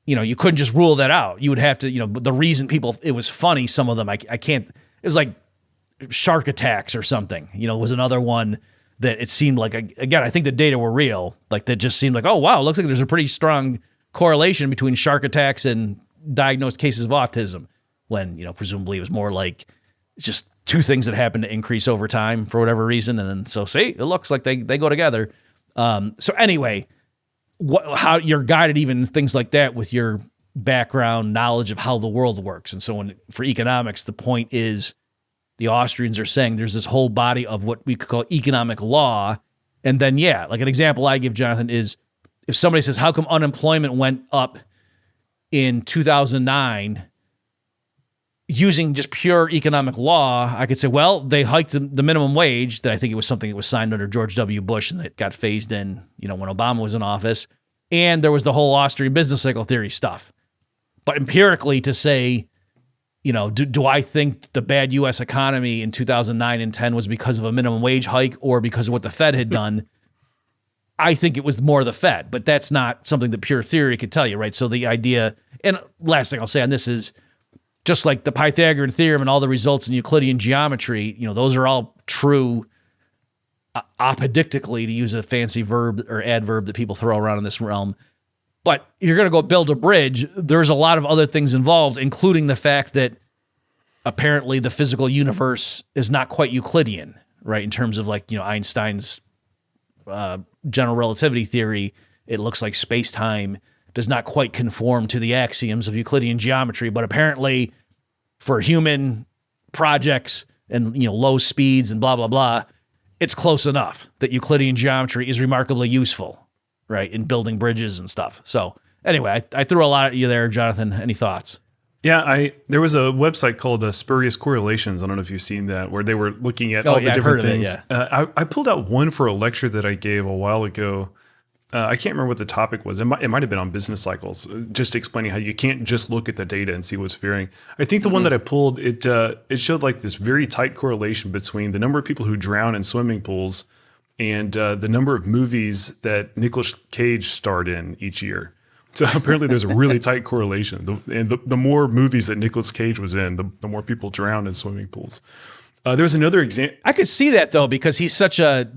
You couldn't just rule that out. You would have to, the reason it was funny, some of them, I can't, it was like shark attacks or something, was another one that it seemed like, again, I think the data were real. Like that just seemed like, oh, wow, it looks like there's a pretty strong correlation between shark attacks and diagnosed cases of autism, when, presumably it was more like just two things that happen to increase over time for whatever reason. And then, so see, it looks like they go together. So anyway, how you're guided even things like that with your background knowledge of how the world works. And so for economics, the point is the Austrians are saying there's this whole body of what we could call economic law. And then, like an example I give, Jonathan, is if somebody says, how come unemployment went up in 2009 using just pure economic law, I could say, well, they hiked the minimum wage. That I think it was something that was signed under George W. Bush and that got phased in, when Obama was in office. And there was the whole Austrian business cycle theory stuff. But empirically to say, do I think the bad U.S. economy in 2009 and 10 was because of a minimum wage hike or because of what the Fed had done? I think it was more the Fed, but that's not something that pure theory could tell you, right? So the idea, and last thing I'll say on this is, just like the Pythagorean theorem and all the results in Euclidean geometry, those are all true apodictically, to use a fancy verb or adverb that people throw around in this realm. But if you're going to go build a bridge, there's a lot of other things involved, including the fact that apparently the physical universe is not quite Euclidean, right? In terms of Einstein's general relativity theory, it looks like space-time does not quite conform to the axioms of Euclidean geometry, but apparently for human projects and low speeds and blah, blah, blah, it's close enough that Euclidean geometry is remarkably useful, right, in building bridges and stuff. So anyway, I threw a lot at you there, Jonathan. Any thoughts? Yeah, there was a website called Spurious Correlations. I don't know if you've seen that, where they were looking at all the different things. I pulled out one for a lecture that I gave a while ago. I can't remember what the topic was. It might have been on business cycles, just explaining how you can't just look at the data and see what's varying. I think the one that I pulled, it showed like this very tight correlation between the number of people who drown in swimming pools and the number of movies that Nicolas Cage starred in each year. So apparently there's a really tight correlation. The more movies that Nicolas Cage was in, the more people drowned in swimming pools. There's another example. I could see that, though, because he's such a,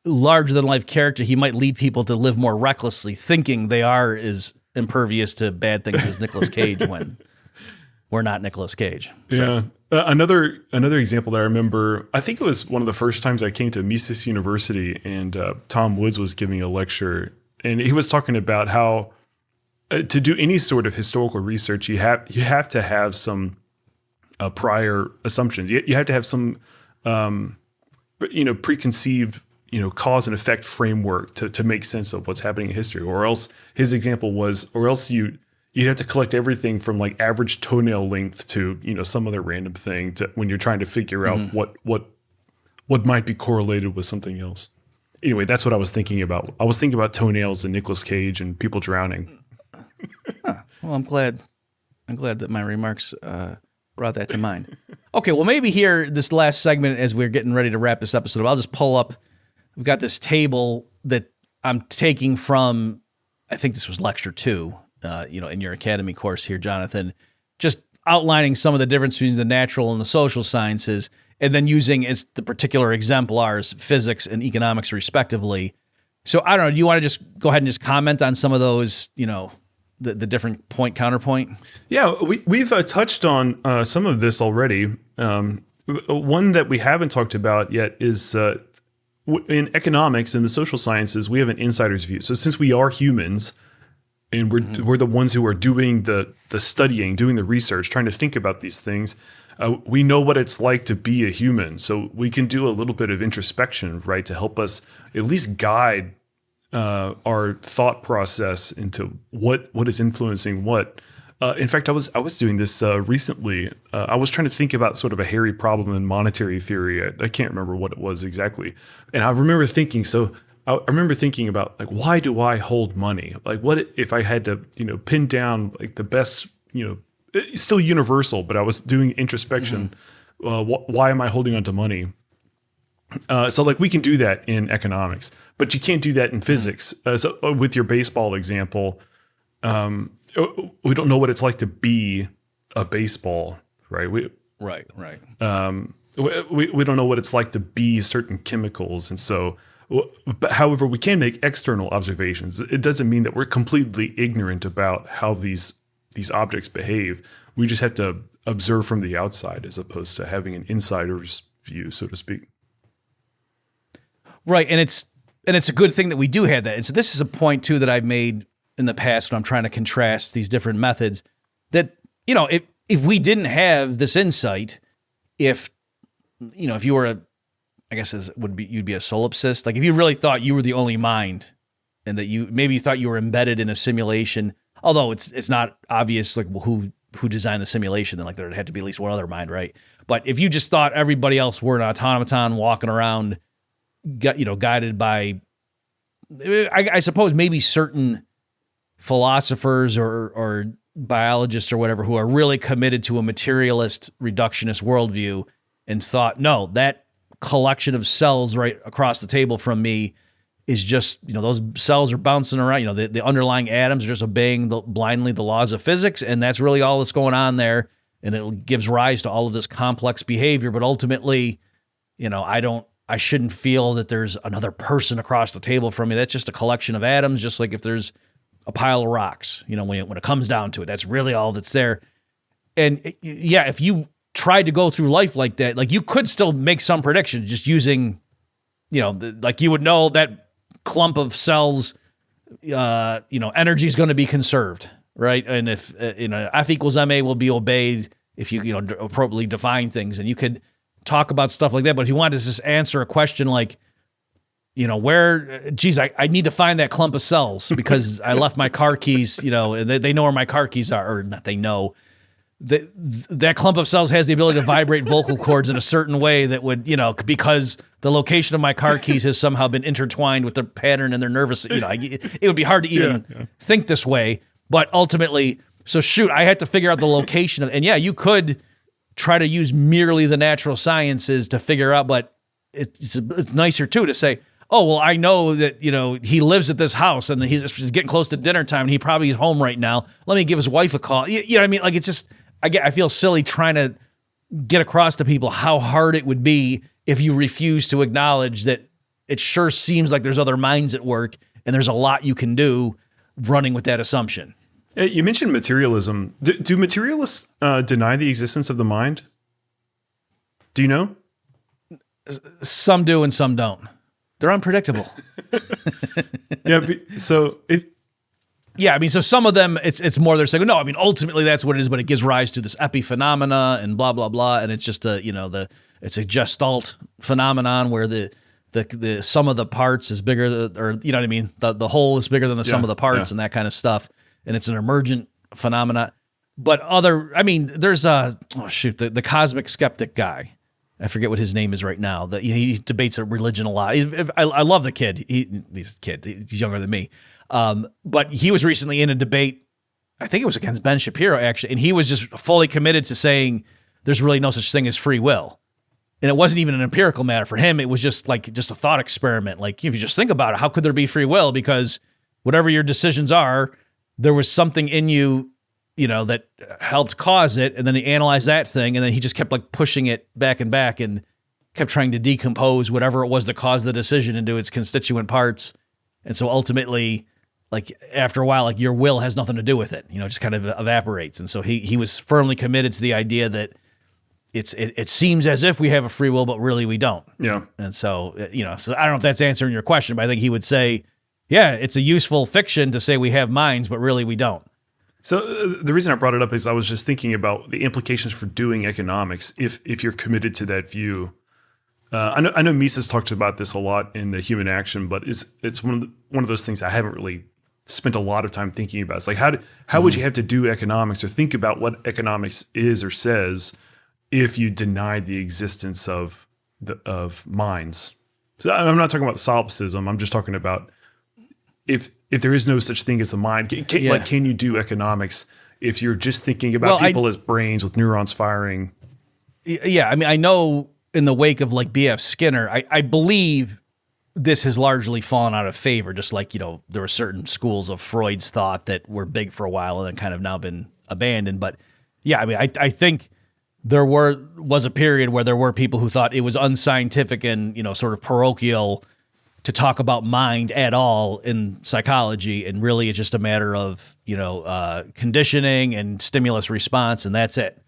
larger-than-life character. He might lead people to live more recklessly, thinking they are as impervious to bad things as Nicolas Cage when we're not Nicolas Cage. So. Yeah. Another example that I remember, I think it was one of the first times I came to Mises University, and Tom Woods was giving a lecture, and he was talking about how to do any sort of historical research, you have to have some prior assumptions. You have to have some preconceived cause and effect framework to make sense of what's happening in history. Or else his example was, you'd have to collect everything from like average toenail length to some other random thing when you're trying to figure out what might be correlated with something else. Anyway, that's what I was thinking about. I was thinking about toenails and Nicolas Cage and people drowning. Well, I'm glad that my remarks brought that to mind. Okay, well, maybe here, this last segment, as we're getting ready to wrap this episode, I'll just pull up. We've got this table that I'm taking from, I think this was lecture 2, in your academy course here, Jonathan, just outlining some of the difference between the natural and the social sciences, and then using as the particular exemplars physics and economics respectively. So I don't know, do you want to just go ahead and just comment on some of those, the different point counterpoint? Yeah, we've touched on some of this already. One that we haven't talked about yet is in economics and the social sciences, we have an insider's view. So since we are humans and we're the ones who are doing the studying, doing the research, trying to think about these things, we know what it's like to be a human. So we can do a little bit of introspection, right, to help us at least guide our thought process into what is influencing what. In fact, I was doing this recently. I was trying to think about sort of a hairy problem in monetary theory. I can't remember what it was exactly. And I remember thinking, about like, why do I hold money? Like, what if I had to, pin down like the best, it's still universal, but I was doing introspection. Why am I holding on to money? So like we can do that in economics, but you can't do that in physics. So with your baseball example, we don't know what it's like to be a baseball, right? Right. We don't know what it's like to be certain chemicals. And so, but however, we can make external observations. It doesn't mean that we're completely ignorant about how these objects behave. We just have to observe from the outside as opposed to having an insider's view, so to speak. Right. And it's a good thing that we do have that. And so this is a point too that I've made in the past when I'm trying to contrast these different methods, that, if we didn't have this insight, if you were you'd be a solipsist, like if you really thought you were the only mind and that maybe you thought you were embedded in a simulation, although it's not obvious like who designed the simulation, then like there had to be at least one other mind, right? But if you just thought everybody else were an automaton walking around, guided by, I suppose maybe certain philosophers or biologists or whatever who are really committed to a materialist reductionist worldview and thought, no, that collection of cells right across the table from me is just, those cells are bouncing around, the underlying atoms are just obeying blindly the laws of physics, and that's really all that's going on there, and it gives rise to all of this complex behavior. But ultimately, I shouldn't feel that there's another person across the table from me. That's just a collection of atoms, just like if there's a pile of rocks, when it comes down to it, that's really all that's there. And if you tried to go through life like that, like you could still make some predictions just using, like you would know that clump of cells, energy is going to be conserved, right? And if, F equals MA will be obeyed if you, appropriately define things, and you could talk about stuff like that. But if you wanted to just answer a question like, I need to find that clump of cells because I left my car keys, and they know where my car keys are, or not they know. That clump of cells has the ability to vibrate vocal cords in a certain way that would, because the location of my car keys has somehow been intertwined with the pattern in their nervous, it would be hard to even think this way. But ultimately, I had to figure out the location of, and you could try to use merely the natural sciences to figure out, but it's nicer too to say, oh, well, I know that, he lives at this house and he's getting close to dinner time and he probably is home right now. Let me give his wife a call. You know what I mean? Like, it's just, I feel silly trying to get across to people how hard it would be if you refuse to acknowledge that it sure seems like there's other minds at work and there's a lot you can do running with that assumption. You mentioned materialism. Do materialists deny the existence of the mind? Do you know? Some do and some don't. They're unpredictable. So some of them, it's more they're saying, no, I mean, ultimately that's what it is, but it gives rise to this epiphenomena and blah, blah, blah. And it's just it's a gestalt phenomenon where the sum of the parts is bigger, or you know what I mean? The whole is bigger than the sum of the parts and that kind of stuff. And it's an emergent phenomena. But there's the cosmic skeptic guy. I forget what his name is right now. He debates a religion a lot. I love the kid. He's a kid. He's younger than me. But he was recently in a debate. I think it was against Ben Shapiro, actually. And he was just fully committed to saying there's really no such thing as free will. And it wasn't even an empirical matter for him. It was just a thought experiment. Like, if you just think about it, how could there be free will? Because whatever your decisions are, there was something in you, that helped cause it. And then he analyzed that thing. And then he just kept pushing it back and kept trying to decompose whatever it was that caused the decision into its constituent parts. And so ultimately, after a while, your will has nothing to do with it, just kind of evaporates. And so he was firmly committed to the idea that it seems as if we have a free will, but really we don't. Yeah. And so, so I don't know if that's answering your question, but I think he would say, yeah, it's a useful fiction to say we have minds, but really we don't. So the reason I brought it up is I was just thinking about the implications for doing economics if you're committed to that view. I know Mises talks about this a lot in the Human Action, but it's one of those things I haven't really spent a lot of time thinking about. It's like how would you have to do economics or think about what economics is or says if you denied the existence of minds? So I'm not talking about solipsism. I'm just talking about if there is no such thing as the mind, can you do economics if you're just thinking about people as brains with neurons firing? Yeah, I know in the wake of B.F. Skinner, I believe this has largely fallen out of favor. Just there were certain schools of Freud's thought that were big for a while and then kind of now been abandoned. But yeah, I think there was a period where there were people who thought it was unscientific and sort of parochial to talk about mind at all in psychology, and really it's just a matter of conditioning and stimulus response, and that's it.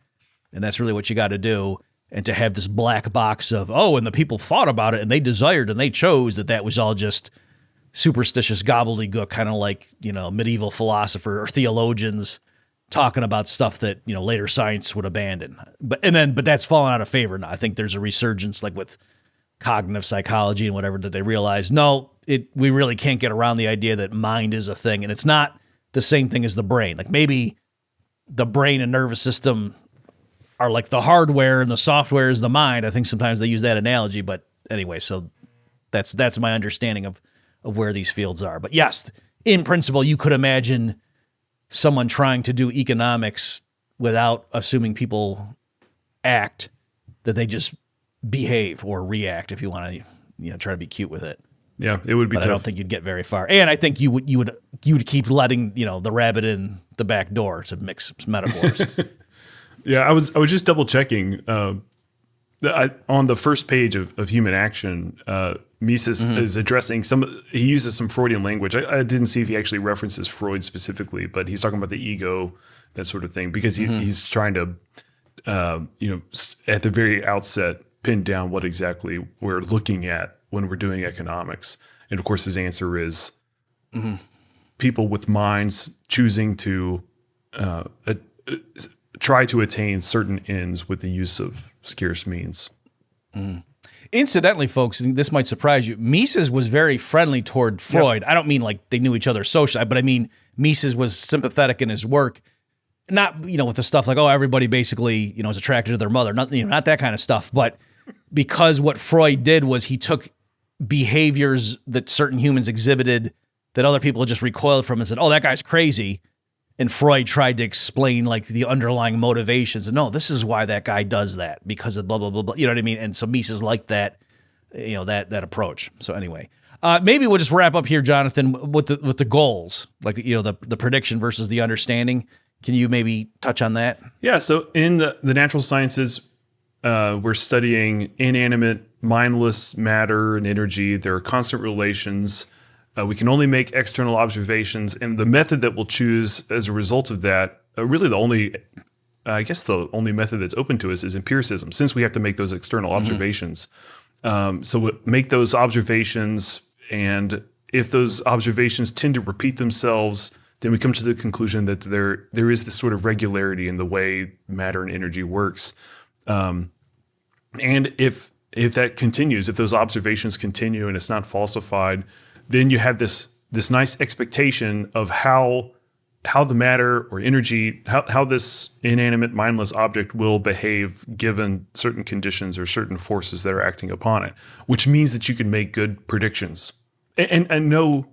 And that's really what you got to do. And to have this black box of, and the people thought about it and they desired and they chose that was all just superstitious gobbledygook, kind of like, medieval philosopher or theologians talking about stuff that, later science would abandon. But that's fallen out of favor now. I think there's a resurgence with cognitive psychology and whatever, that they realize, no, we really can't get around the idea that mind is a thing. And it's not the same thing as the brain. Like maybe the brain and nervous system are like the hardware and the software is the mind. I think sometimes they use that analogy, but anyway, so that's my understanding of where these fields are. But yes, in principle, you could imagine someone trying to do economics without assuming people act, that they just behave or react, if you want to, try to be cute with it. Yeah, it would be tough. I don't think you'd get very far. And I think you would keep letting, the rabbit in the back door, to mix metaphors. Yeah, I was just double checking. On the first page of Human Action, Mises is addressing he uses some Freudian language. I didn't see if he actually references Freud specifically, but he's talking about the ego, that sort of thing, because he's trying to, at the very outset, pin down what exactly we're looking at when we're doing economics. And of course, his answer is people with minds choosing to try to attain certain ends with the use of scarce means. Incidentally, folks, this might surprise you, Mises was very friendly toward Freud. Yep. I don't mean like they knew each other socially, but I mean Mises was sympathetic in his work. Not, with the stuff like, oh, everybody basically, is attracted to their mother. Not, not that kind of stuff. But because what Freud did was he took behaviors that certain humans exhibited that other people just recoiled from and said, oh, that guy's crazy. And Freud tried to explain like the underlying motivations. And no, this is why that guy does that, because of blah, blah, blah, blah. You know what I mean? And so Mises liked that, that approach. So anyway, maybe we'll just wrap up here, Jonathan, with the goals, like, the prediction versus the understanding. Can you maybe touch on that? Yeah. So in the natural sciences, we're studying inanimate, mindless matter and energy. There are constant relations. We can only make external observations. And the method that we'll choose as a result of that, really the only method that's open to us is empiricism, since we have to make those external observations. So we'll make those observations. And if those observations tend to repeat themselves, then we come to the conclusion that there is this sort of regularity in the way matter and energy works. And if that continues, if those observations continue and it's not falsified, then you have this nice expectation of how the matter or energy, how this inanimate, mindless object will behave given certain conditions or certain forces that are acting upon it, which means that you can make good predictions. And no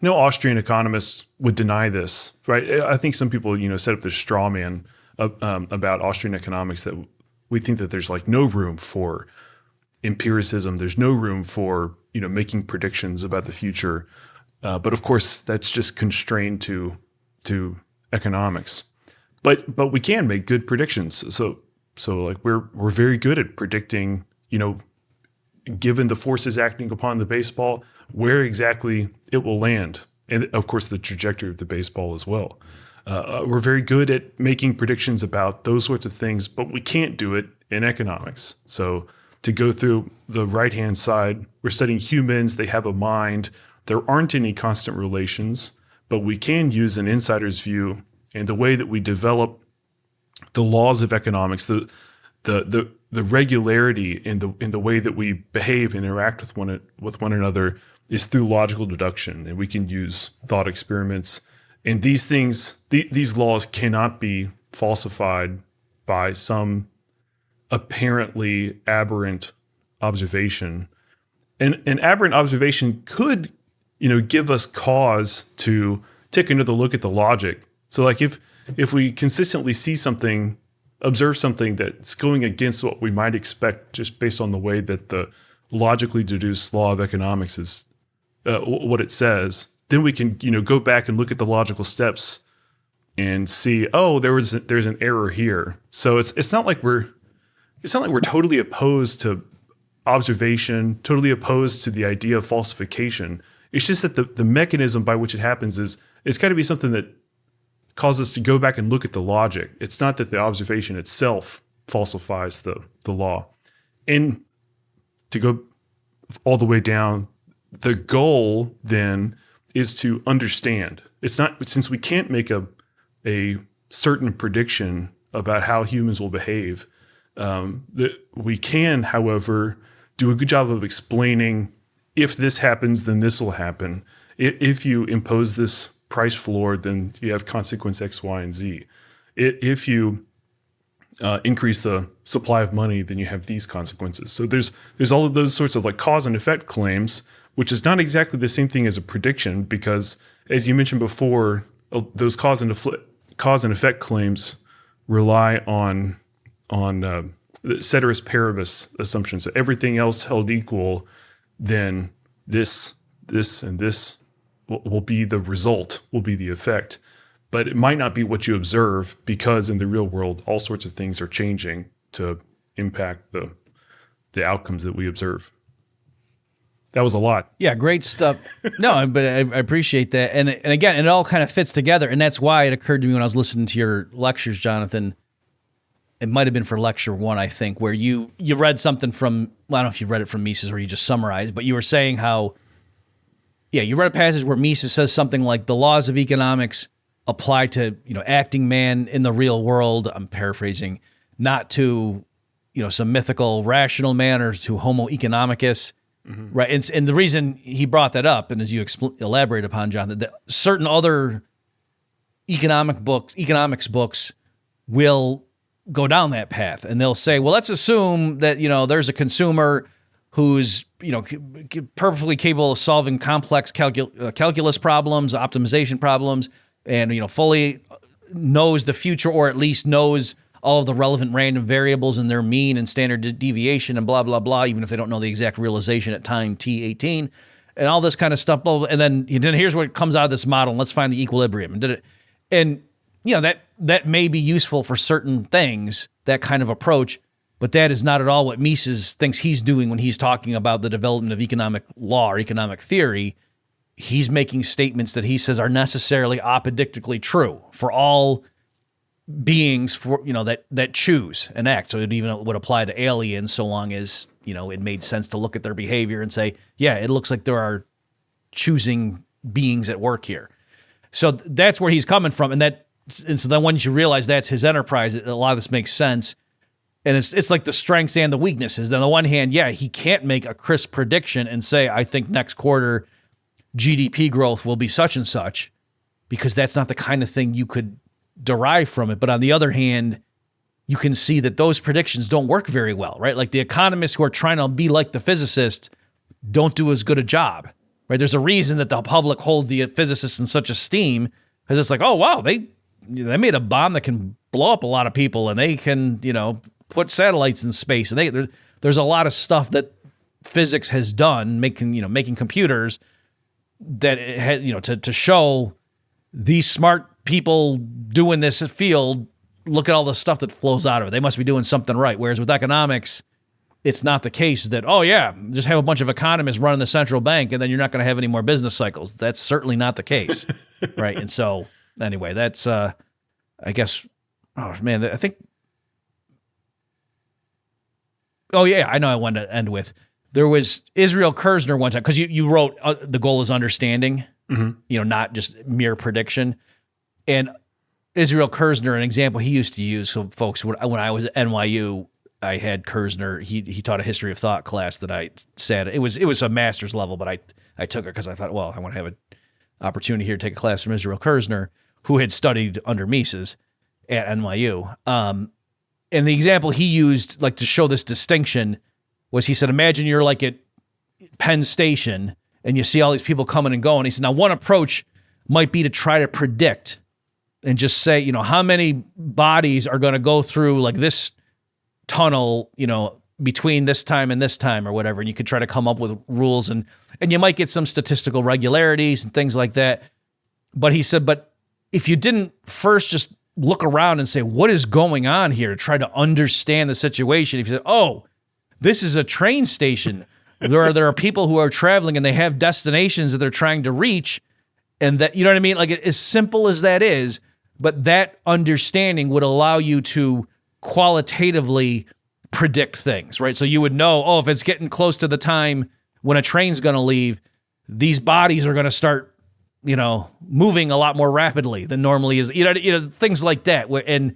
Austrian economist would deny this, right? I think some people, set up this straw man about Austrian economics, that we think that there's like no room for empiricism. There's no room for, making predictions about the future. But of course, that's just constrained to economics. But we can make good predictions. So like we're very good at predicting, given the forces acting upon the baseball, where exactly it will land. And of course, the trajectory of the baseball as well. We're very good at making predictions about those sorts of things, but we can't do it in economics. So to go through the right-hand side, we're studying humans. They have a mind. There aren't any constant relations, but we can use an insider's view and the way that we develop the laws of economics, the regularity in the way that we behave and interact with one another is through logical deduction, and we can use thought experiments. And these things, these laws cannot be falsified by some apparently aberrant observation. And an aberrant observation could, give us cause to take another look at the logic. So like if we consistently see something, observe something that's going against what we might expect just based on the way that the logically deduced law of economics is what it says, then we can, go back and look at the logical steps and see, oh, there's an error here. So it's not like we're totally opposed to observation, totally opposed to the idea of falsification. It's just that the mechanism by which it happens it's got to be something that causes us to go back and look at the logic. It's not that the observation itself falsifies the law. And to go all the way down, the goal then is to understand. It's not, since we can't make a certain prediction about how humans will behave, that we can, however, do a good job of explaining, if this happens, then this will happen. If you impose this price floor, then you have consequence X, Y, and Z. If you increase the supply of money, then you have these consequences. So there's all of those sorts of like cause and effect claims, which is not exactly the same thing as a prediction, because as you mentioned before, those cause and effect claims rely on the ceteris paribus assumption. So everything else held equal, then this, and this will be the result, will be the effect. But it might not be what you observe, because in the real world, all sorts of things are changing to impact the outcomes that we observe. That was a lot. Yeah, great stuff. No, but I appreciate that. And again, it all kind of fits together. And that's why it occurred to me when I was listening to your lectures, Jonathan. It might have been for lecture 1, I think, where you read something from, well, I don't know if you read it from Mises or you just summarized, but you were saying how, you read a passage where Mises says something like the laws of economics apply to, acting man in the real world. I'm paraphrasing, not to, some mythical rational man or to Homo economicus. Mm-hmm. Right. And the reason he brought that up, and as you elaborate upon, John, that certain other economics books will go down that path, and they'll say, well, let's assume that, there's a consumer who's, perfectly capable of solving complex calculus problems, optimization problems, and, fully knows the future, or at least knows all of the relevant random variables and their mean and standard deviation and blah, blah, blah, even if they don't know the exact realization at time T18 and all this kind of stuff. And then here's what comes out of this model. And let's find the equilibrium. And that may be useful for certain things, that kind of approach, but that is not at all what Mises thinks he's doing when he's talking about the development of economic law or economic theory. He's making statements that he says are necessarily apodictically true for all beings that choose and act. So it even would apply to aliens, so long as, it made sense to look at their behavior and say, yeah, it looks like there are choosing beings at work here. So that's where he's coming from. And so then once you realize that's his enterprise, a lot of this makes sense. And it's like the strengths and the weaknesses. On the one hand, he can't make a crisp prediction and say, I think next quarter GDP growth will be such and such, because that's not the kind of thing you could derive from it. But on the other hand, you can see that those predictions don't work very well, right? Like the economists who are trying to be like the physicists don't do as good a job, right? There's a reason that the public holds the physicists in such esteem, because it's like, oh, wow, they made a bomb that can blow up a lot of people, and they can, put satellites in space. And there's a lot of stuff that physics has done, making computers that it has, to show these smart people doing this field, look at all the stuff that flows out of it. They must be doing something right. Whereas with economics, it's not the case that, just have a bunch of economists running the central bank and then you're not going to have any more business cycles. That's certainly not the case. Right. And so anyway, that's, I guess, I think, I know I wanted to end with, there was Israel Kursner one time, because you wrote the goal is understanding, not just mere prediction. And Israel Kursner, an example he used to use, so folks, when I was at NYU, I had Kursner. He taught a history of thought class that I sat. It was a master's level, but I took it because I thought, well, I want to have an opportunity here to take a class from Israel Kursner, who had studied under Mises at NYU. And the example he used, like to show this distinction, was he said, imagine you're like at Penn Station and you see all these people coming and going. He said, now one approach might be to try to predict and just say, how many bodies are going to go through like this tunnel, between this time and this time or whatever. And you could try to come up with rules and you might get some statistical regularities and things like that. But he said, but if you didn't first just look around and say, what is going on here, to try to understand the situation. If you said, oh, this is a train station, there are people who are traveling and they have destinations that they're trying to reach, and that, you know what I mean? Like, as simple as that is, but that understanding would allow you to qualitatively predict things, right? So you would know, if it's getting close to the time when a train's going to leave, these bodies are going to start, moving a lot more rapidly than normally is, things like that. And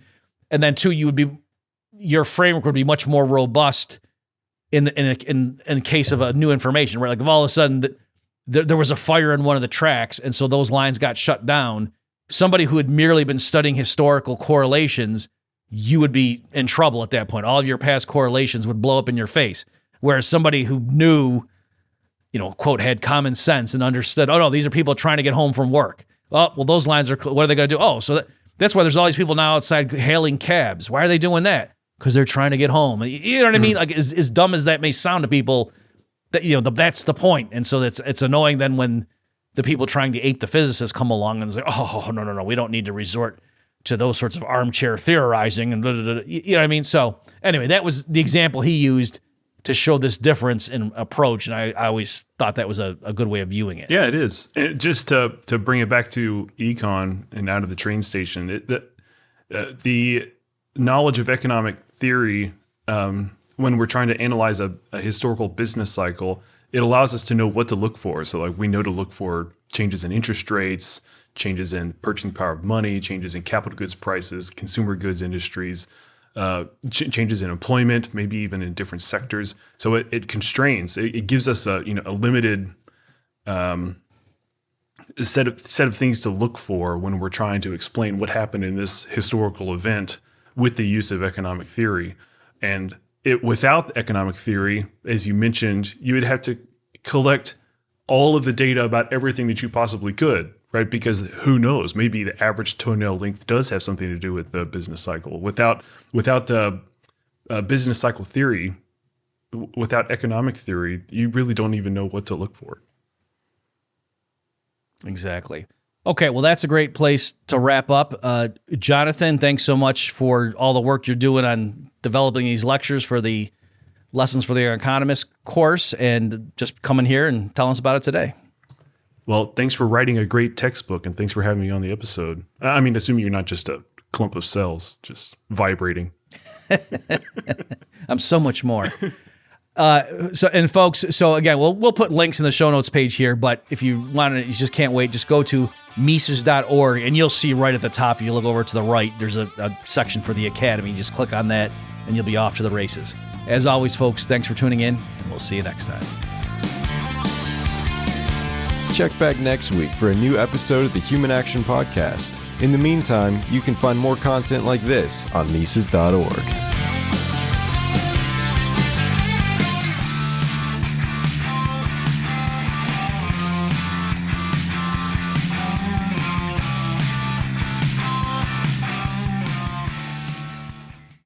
then too, your framework would be much more robust in case of a new information, where like if all of a sudden there was a fire in one of the tracks, and so those lines got shut down, somebody who had merely been studying historical correlations, you would be in trouble at that point. All of your past correlations would blow up in your face. Whereas somebody who knew, quote, had common sense and understood, oh no, these are people trying to get home from work. Oh, well, those lines are, what are they going to do? Oh, so that's why there's all these people now outside hailing cabs. Why are they doing that? Because they're trying to get home. You know what I mean? Like, as dumb as that may sound to people, that that's the point. And so it's annoying then when the people trying to ape the physicists come along and say, oh, no, we don't need to resort to those sorts of armchair theorizing and blah, blah, blah. You know what I mean? So anyway, that was the example he used to show this difference in approach, and I always thought that was a good way of viewing it. Yeah, it is. And just to bring it back to econ and out of the train station, the knowledge of economic theory, when we're trying to analyze a historical business cycle, it allows us to know what to look for. So like we know to look for changes in interest rates, changes in purchasing power of money, changes in capital goods prices, consumer goods industries, changes in employment, maybe even in different sectors. So it constrains. It gives us a limited set of things to look for when we're trying to explain what happened in this historical event with the use of economic theory. And without economic theory, as you mentioned, you would have to collect all of the data about everything that you possibly could, right? Because who knows? Maybe the average toenail length does have something to do with the business cycle. Without business cycle theory, without economic theory, you really don't even know what to look for. Exactly. Okay, well, that's a great place to wrap up. Jonathan, thanks so much for all the work you're doing on developing these lectures for the Lessons for the Young Economist course, and just coming here and telling us about it today. Well, thanks for writing a great textbook, and thanks for having me on the episode. I mean, assuming you're not just a clump of cells just vibrating. I'm so much more. Folks, so again, we'll put links in the show notes page here, but if you want to, you just can't wait, just go to Mises.org and you'll see right at the top, you look over to the right, there's a section for the Academy. Just click on that and you'll be off to the races. As always, folks, thanks for tuning in, and we'll see you next time. Check back next week for a new episode of the Human Action Podcast. In the meantime, you can find more content like this on Mises.org.